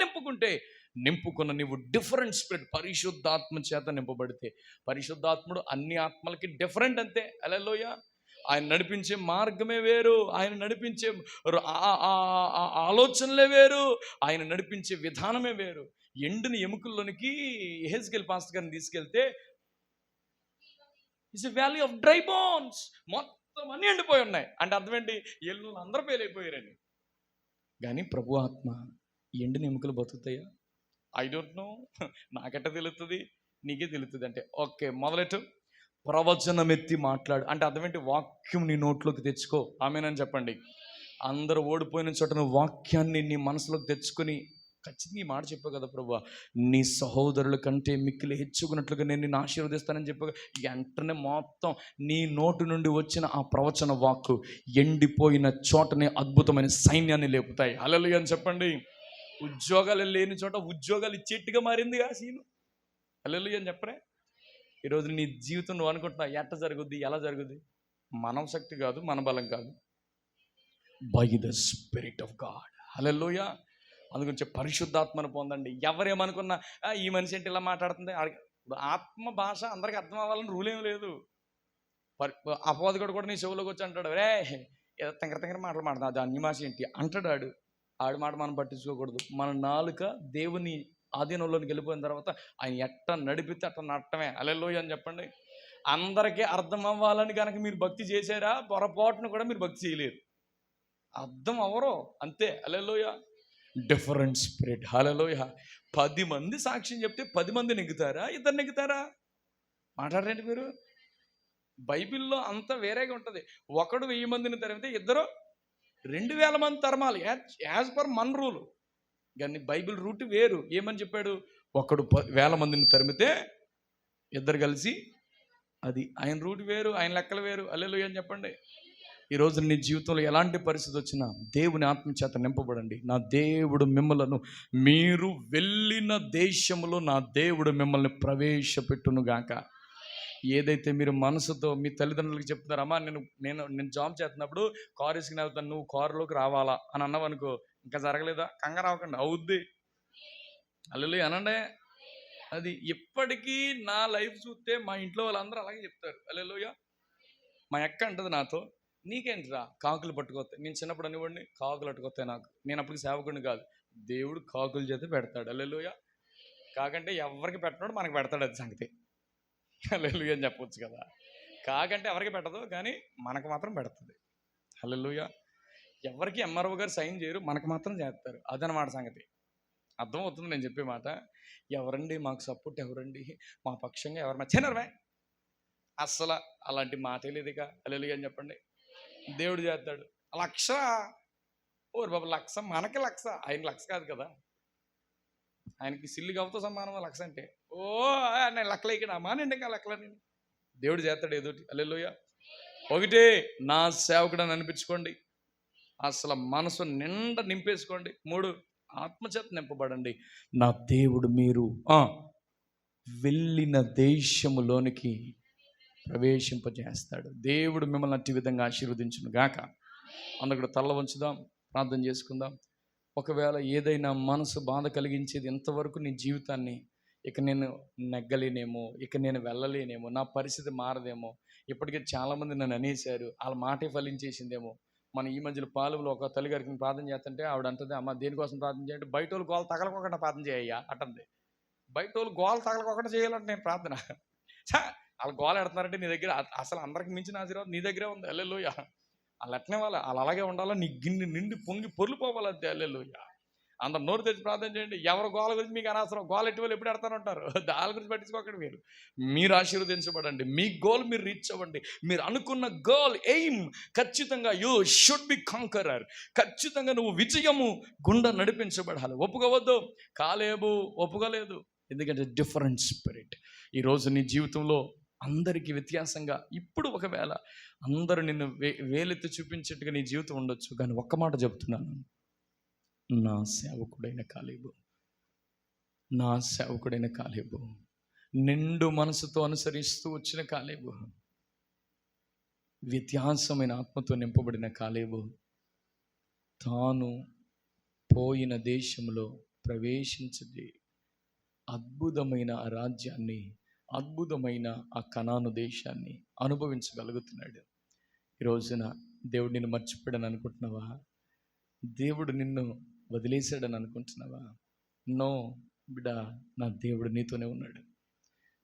నింపుకున్న నీవు డిఫరెంట్ స్పిరిట్, పరిశుద్ధాత్మ చేత నింపబడితే, పరిశుద్ధాత్ముడు అన్ని ఆత్మలకి డిఫరెంట్ అంతే. హల్లెలూయా. ఆయన నడిపించే మార్గమే వేరు, ఆయన నడిపించే ఆలోచనలే వేరు, ఆయన నడిపించే విధానమే వేరు. ఎండిన ఎముకల్లోనికి యెహెజ్కేలు పాస్టర్ గారిని తీసుకెళ్తే it's a valley of dry bones. మొత్తం అన్నీ ఎండిపోయి ఉన్నాయి. అంటే అర్థం ఏంటి? ఎల్లు అందరూ ఫెయిల్ కానీ ప్రభు ఆత్మ ఎండిన ఎముకలు బతుకుతాయా? I don't know. నాకెట్ట తెలుస్తుంది? నీకే తెలుస్తుంది. అంటే ఓకే, మొదలెట్టు. ప్రవచనం ఎత్తి మాట్లాడు అంటే అర్థం ఏంటి? వాక్యం నీ నోట్లోకి తెచ్చుకో. ఆమేనని చెప్పండి. అందరూ ఓడిపోయిన చోట నువ్వు వాక్యాన్ని నీ మనసులోకి తెచ్చుకొని ఖచ్చితంగా ఈ మాట చెప్పావు కదా ప్రభువా, నీ సహోదరుల కంటే మిక్కిలి హెచ్చుకున్నట్లుగా నేను నిన్ను ఆశీర్వదిస్తానని చెప్పగా వెంటనే మొత్తం నీ నోటు నుండి వచ్చిన ఆ ప్రవచన వాక్కు ఎండిపోయిన చోటనే అద్భుతమైన సైన్యాన్ని లేపుతాయి. హల్లెలూయా అని చెప్పండి. ఉద్యోగాలు లేని చోట ఉద్యోగాలు ఇచ్చేట్టుగా మారిందిగా సీను. హల్లెలూయా అని చెప్పరే. ఈరోజు నీ జీవితం నువ్వు అనుకుంటున్నావు ఎట్ట జరుగుద్ది, ఎలా జరుగుద్ది? మన శక్తి కాదు, మన బలం కాదు, by the spirit of God. Hallelujah. అందుగురించి పరిశుద్ధాత్మను పొందండి. ఎవరేమనుకున్నా ఈ మనిషి ఏంటి ఇలా మాట్లాడుతుంది, ఆత్మ భాష అందరికి అర్థం అవ్వాలని రూల్ ఏం లేదు. అపవాదికుడు కూడా నీ చెవులోకి వచ్చి అంటాడు, రే ఏదో తింగర మాటలు మాట్లాడు, అది అన్యమాష ఏంటి అంటాడు. ఆడి మాట మనం పట్టించుకోకూడదు. మన నాలుక దేవుని ఆధీనంలోకి వెళ్ళిపోయిన తర్వాత ఆయన ఎట్ట నడిపితే అట్ట నట్టమే. హల్లెలూయా అని చెప్పండి. అందరికీ అర్థం అవ్వాలని కనుక మీరు భక్తి చేశారా, పొరపాటును కూడా మీరు భక్తి చేయలేరు. అర్థం అవ్వరు అంతే. హల్లెలూయా. Different spirit. హల్లెలూయా. 10 మంది సాక్ష్యం చెప్తే 10 మంది నెగ్గుతారా, ఇద్దరు నెగ్గుతారా? మాట్లాడరండి మీరు. బైబిల్లో అంతా వేరేగా ఉంటుంది. ఒకడు 1000 మందిని తరిమితే ఇద్దరు 2000 మంది తరమాలి, యాజ్ పర్ మన రూలు. కానీ బైబిల్ రూట్ వేరు. ఏమని చెప్పాడు? ఒకడు 1000 మందిని తరిమితే ఇద్దరు కలిసి, అది ఆయన రూట్ వేరు, ఆయన లెక్కలు వేరు. హల్లెలూయా అని చెప్పండి. ఈరోజు నీ జీవితంలో ఎలాంటి పరిస్థితి వచ్చినా దేవుని ఆత్మచేత నింపబడండి. నా దేవుడు మిమ్మలను, మీరు వెళ్ళిన దేశంలో నా దేవుడు మిమ్మల్ని ప్రవేశపెట్టునుగాక. ఏదైతే మీరు మనసుతో మీ తల్లిదండ్రులకు చెప్తున్నారమ్మా, నేను జాబ్ చేస్తున్నప్పుడు కారు వేసుకుని వెళ్తాను, నువ్వు కారులోకి రావాలా అని అన్నావు అనుకో, ఇంకా జరగలేదా? కంగారు అవ్వకండి, అవుద్ది. హల్లెలూయా అనండి. అది ఇప్పటికీ నా లైఫ్ చూస్తే మా ఇంట్లో వాళ్ళందరూ అలాగే చెప్తారు. హల్లెలూయా. మా అక్క అంటది నాతో, నీకేంటిరా కాకులు పట్టుకొస్తాయి. నేను చిన్నప్పుడు అనివ్వండి, కాకులు పట్టుకొస్తాయి నాకు. నేను అప్పటికి సేవకుడిని కాదు. దేవుడు కాకుల చేత పెడతాడు. హల్లెలూయా. కాకంటే ఎవరికి పెట్టినాడు, మనకు పెడతాడు. అది సంగతి. హల్లెలూయా అని చెప్పొచ్చు కదా. కాకంటే ఎవరికి పెట్టదు, కానీ మనకు మాత్రం పెడుతుంది. హల్లెలూయా. ఎవరికి ఎంఆర్ఓ గారు సైన్ చేయరు, మనకు మాత్రం చేస్తారు. అదనమాట సంగతి. అర్థమవుతుంది నేను చెప్పే మాట. ఎవరండి మాకు సపోర్ట్, ఎవరండి మా పక్షంగా, ఎవరు మర్చినారమే? అస్సలు అలాంటి మాటే లేదు ఇక. హల్లెలూయా అని చెప్పండి. దేవుడు చేస్తాడు. 1,00,000 ఓరు బాబు, 1,00,000 మనకి 1,00,000, ఆయన 1,00,000 కాదు కదా. ఆయనకి సిల్లు గవ్వతో సమానం 1,00,000 అంటే. నేను లెక్కలు ఇక్కడ మానండి, ఇంకా లెక్కలని దేవుడు చేస్తాడు ఏదోటి. హల్లెలూయా. ఒకటే, నా సేవకుడని అనిపించుకోండి. అసలు మనసు నిండా నింపేసుకోండి. 3, ఆత్మచేత నింపబడండి. నా దేవుడు మీరు వెళ్ళిన దేశములోనికి ప్రవేశింపజేస్తాడు. దేవుడు మిమ్మల్ని అట్టి విధంగా ఆశీర్వదించును గాక. అందుకు తల్ల వంచుదాం, ప్రార్థన చేసుకుందాం. ఒకవేళ ఏదైనా మనసు బాధ కలిగించేది ఇంతవరకు నీ జీవితాన్ని, ఇక నేను నెగ్గలేనేమో, ఇక నేను వెళ్ళలేనేమో, నా పరిస్థితి మారదేమో, ఇప్పటికే చాలామంది నన్ను అనేశారు, వాళ్ళ మాటే ఫలించేసిందేమో. మన ఈ మధ్యలో పాలులో ఒక తల్లిగారికి ప్రార్థన చేస్తుంటే ఆవిడ అంటుంది, అమ్మ దేనికోసం ప్రార్థన చేయంటే, బయట వాళ్ళు గోల తగలకోకుండా ప్రార్థన చేయ్యా అంటుంది. బయట వాళ్ళు గోల తగలకోకుండా చేయాలంటే నేను ప్రార్థన. వాళ్ళు గోల ఎడుతున్నారంటే నీ దగ్గర అసలు అందరికి మించిన ఆశీర్వాదం నీ దగ్గరే ఉంది. హల్లెలూయా. వాళ్ళు ఎట్నే వాళ్ళు అలాగే ఉండాలా, నీ గిన్నె నిండి పొంగి పొర్లిపోవాలంతే. హల్లెలూయా. అందరు నోరు తెచ్చి ప్రార్థన చేయండి. ఎవరు గోల గురించి మీకు అనవసరం. గోల ఎట్టి వాళ్ళు ఎప్పుడు ఎడతానంటారు, దాని గురించి పట్టించుకోకండి. మీరు ఆశీర్వదించబడండి. మీ గోల్ మీరు రీచ్ అవ్వండి. మీరు అనుకున్న గోల్, ఎయిమ్ ఖచ్చితంగా యూ షుడ్ బి కాంకరర్. ఖచ్చితంగా నువ్వు విజయము గుండా నడిపించబడాలి. ఒప్పుకోవద్దు. కాలేబు ఒప్పుకోలేదు, ఎందుకంటే డిఫరెంట్ స్పిరిట్. ఈరోజు నీ జీవితంలో అందరికీ వ్యత్యాసంగా, ఇప్పుడు ఒకవేళ అందరూ నిన్ను వేలెత్తి చూపించేట్టుగా నీ జీవితం ఉండొచ్చు, కానీ ఒక్క మాట చెప్తున్నాను, నా సేవకుడైన కాలేబు, నా సేవకుడైన కాలేబు, నిండు మనసుతో అనుసరిస్తూ వచ్చిన కాలేబు, వ్యత్యాసమైన ఆత్మతో నింపబడిన కాలేబు, తాను పోయిన దేశంలో ప్రవేశించి అద్భుతమైన ఆ రాజ్యాన్ని, అద్భుతమైన ఆ కనాను దేశాన్ని అనుభవించగలుగుతున్నాడు. ఈ రోజున దేవుడు నిన్ను మర్చిపోయాడని అనుకుంటున్నావా? దేవుడు నిన్ను వదిలేశాడని అనుకుంటున్నావా? నో బిడ్డ, నా దేవుడు నీతోనే ఉన్నాడు.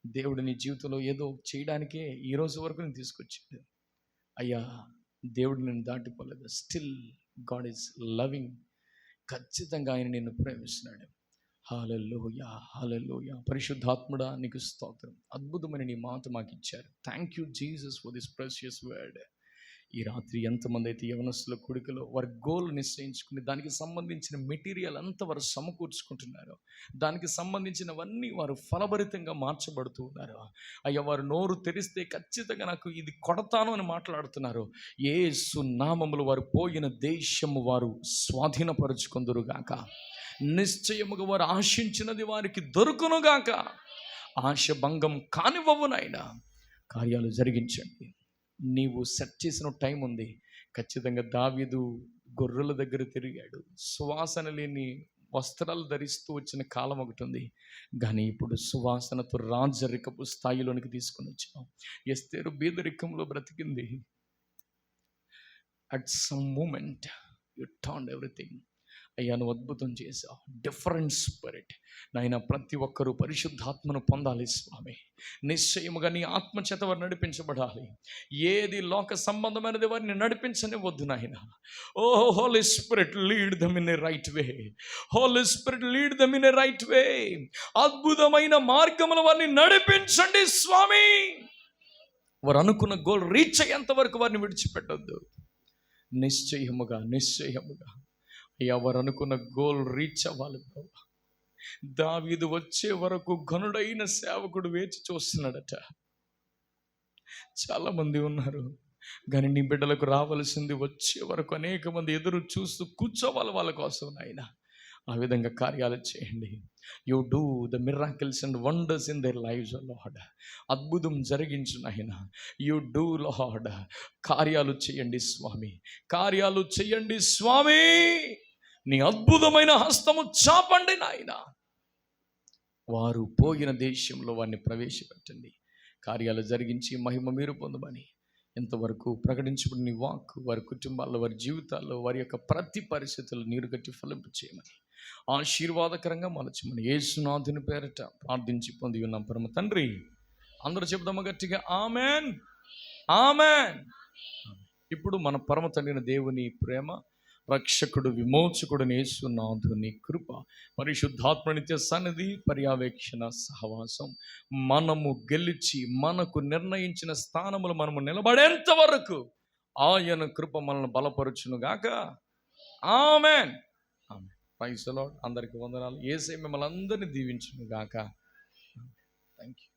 దేవుడు నీ జీవితంలో ఏదో చేయడానికే ఈ రోజు వరకు నేను తీసుకొచ్చాడు. అయ్యా, దేవుడు నిన్ను దాటిపోలేదు. Still God is loving. ఖచ్చితంగా ఆయన నిన్ను ప్రేమిస్తున్నాడు. హల్లెలూయా, హల్లెలూయా. పరిశుద్ధాత్ముడా, నీకు స్తోత్రం. అద్భుతమైన నీ మాట మాకు ఇచ్చారు. Thank you Jesus for this precious word. ఈ రాత్రి ఎంతమంది అయితే యవనస్తుల కూడికలో వారి గోల్ నిశ్చయించుకుని దానికి సంబంధించిన మెటీరియల్ అంతా వారు సమకూర్చుకుంటున్నారు, దానికి సంబంధించినవన్నీ వారు ఫలభరితంగా మార్చబడుతూ ఉన్నారు. అయ్యా, వారు నోరు తెరిస్తే ఖచ్చితంగా నాకు ఇది కొడతాను అని మాట్లాడుతున్నారు. యేసు నామములో వారు పోయిన దేశము వారు స్వాధీనపరుచుకొందురుగాక. నిశ్చయముగా వారు ఆశించినది వారికి దొరుకునుగాక. ఆశ భంగం కానివ్వవు నాయనా. కార్యాలు జరిగించండి. నీవు సెట్ చేసిన టైం ఉంది. ఖచ్చితంగా దావీదు గొర్రెల దగ్గర తిరిగాడు, సువాసన లేని వస్త్రాలు ధరిస్తూ వచ్చిన కాలం ఒకటి ఉంది. కానీ ఇప్పుడు సువాసనతో రాజరికపు స్థాయిలోనికి తీసుకొని వచ్చాం. ఎస్తేరు బీదరికంలో బ్రతికింది. At some moment you turned everything. అయ్యా, నువ్వు అద్భుతం చేశావు. డిఫరెంట్ స్పిరిట్ నాయన, ప్రతి ఒక్కరూ పరిశుద్ధాత్మను పొందాలి స్వామి. నిశ్చయముగా నీ ఆత్మచేత వారు నడిపించబడాలి. ఏది లోక సంబంధమైనది వారిని నడిపించనివ్వద్దు నాయన. O holy spirit, lead them in a right way. Holy spirit, lead them in a right way. అద్భుతమైన మార్గముల వారిని నడిపించండి స్వామి. వారు అనుకున్న గోల్ రీచ్ అయ్యేంత వరకు వారిని విడిచిపెట్టొద్దు. నిశ్చయముగా ఎవరు అనుకున్న గోల్ రీచ్ అవ్వాలి బాబా. దావీదు వచ్చే వరకు ఘనుడైన సేవకుడు వేచి చూస్తున్నాడట. చాలా మంది ఉన్నారు, కానీ నీ బిడ్డలకు రావాల్సింది వచ్చే వరకు అనేక మంది ఎదురు చూస్తూ కూర్చోవాలి వాళ్ళ కోసం. నాయన, ఆ విధంగా కార్యాలు చేయండి. You do the miracles and wonders in there lives lord. అద్భుతం జరిగించు నాయన. You do lord. కార్యాలు చేయండి స్వామి, కార్యాలు చేయండి స్వామి. నీ అద్భుతమైన హస్తము చాపండి నాయన. వారు పోయిన దేశంలో వారిని ప్రవేశపెట్టండి. కార్యాలు జరిగించి మహిమ మీరు పొందమని ఎంతవరకు ప్రకటించబడిన నీ వాక్కు వారి కుటుంబాల్లో, వారి జీవితాల్లో, వారి యొక్క ప్రతి పరిస్థితుల్లో నీరు కట్టి ఫలింపు చేయమని, ఆశీర్వాదకరంగా మలచమని యేసునాథుని పేరట ప్రార్థించి పొంది ఉన్నాం పరమ తండ్రి. అందరూ చెప్దామా గట్టిగా? Amen, amen. ఇప్పుడు మన పరమ తండ్రి దేవుని ప్రేమ, రక్షకుడు విమోచకుడు యేసునాథుని కృప, పరిశుద్ధాత్మ నిత్య సన్నిధి, పర్యవేక్షణ, సహవాసం మనము గెలిచి మనకు నిర్ణయించిన స్థానములు మనము నిలబడేంత వరకు ఆయన కృప మనల్ని బలపరుచునుగాక. Amen, amen. Praise the Lord. అందరికీ వందనాలు. యేసయ్య మిమ్మల్ని అందరినీ దీవించునుగాక. Thank you.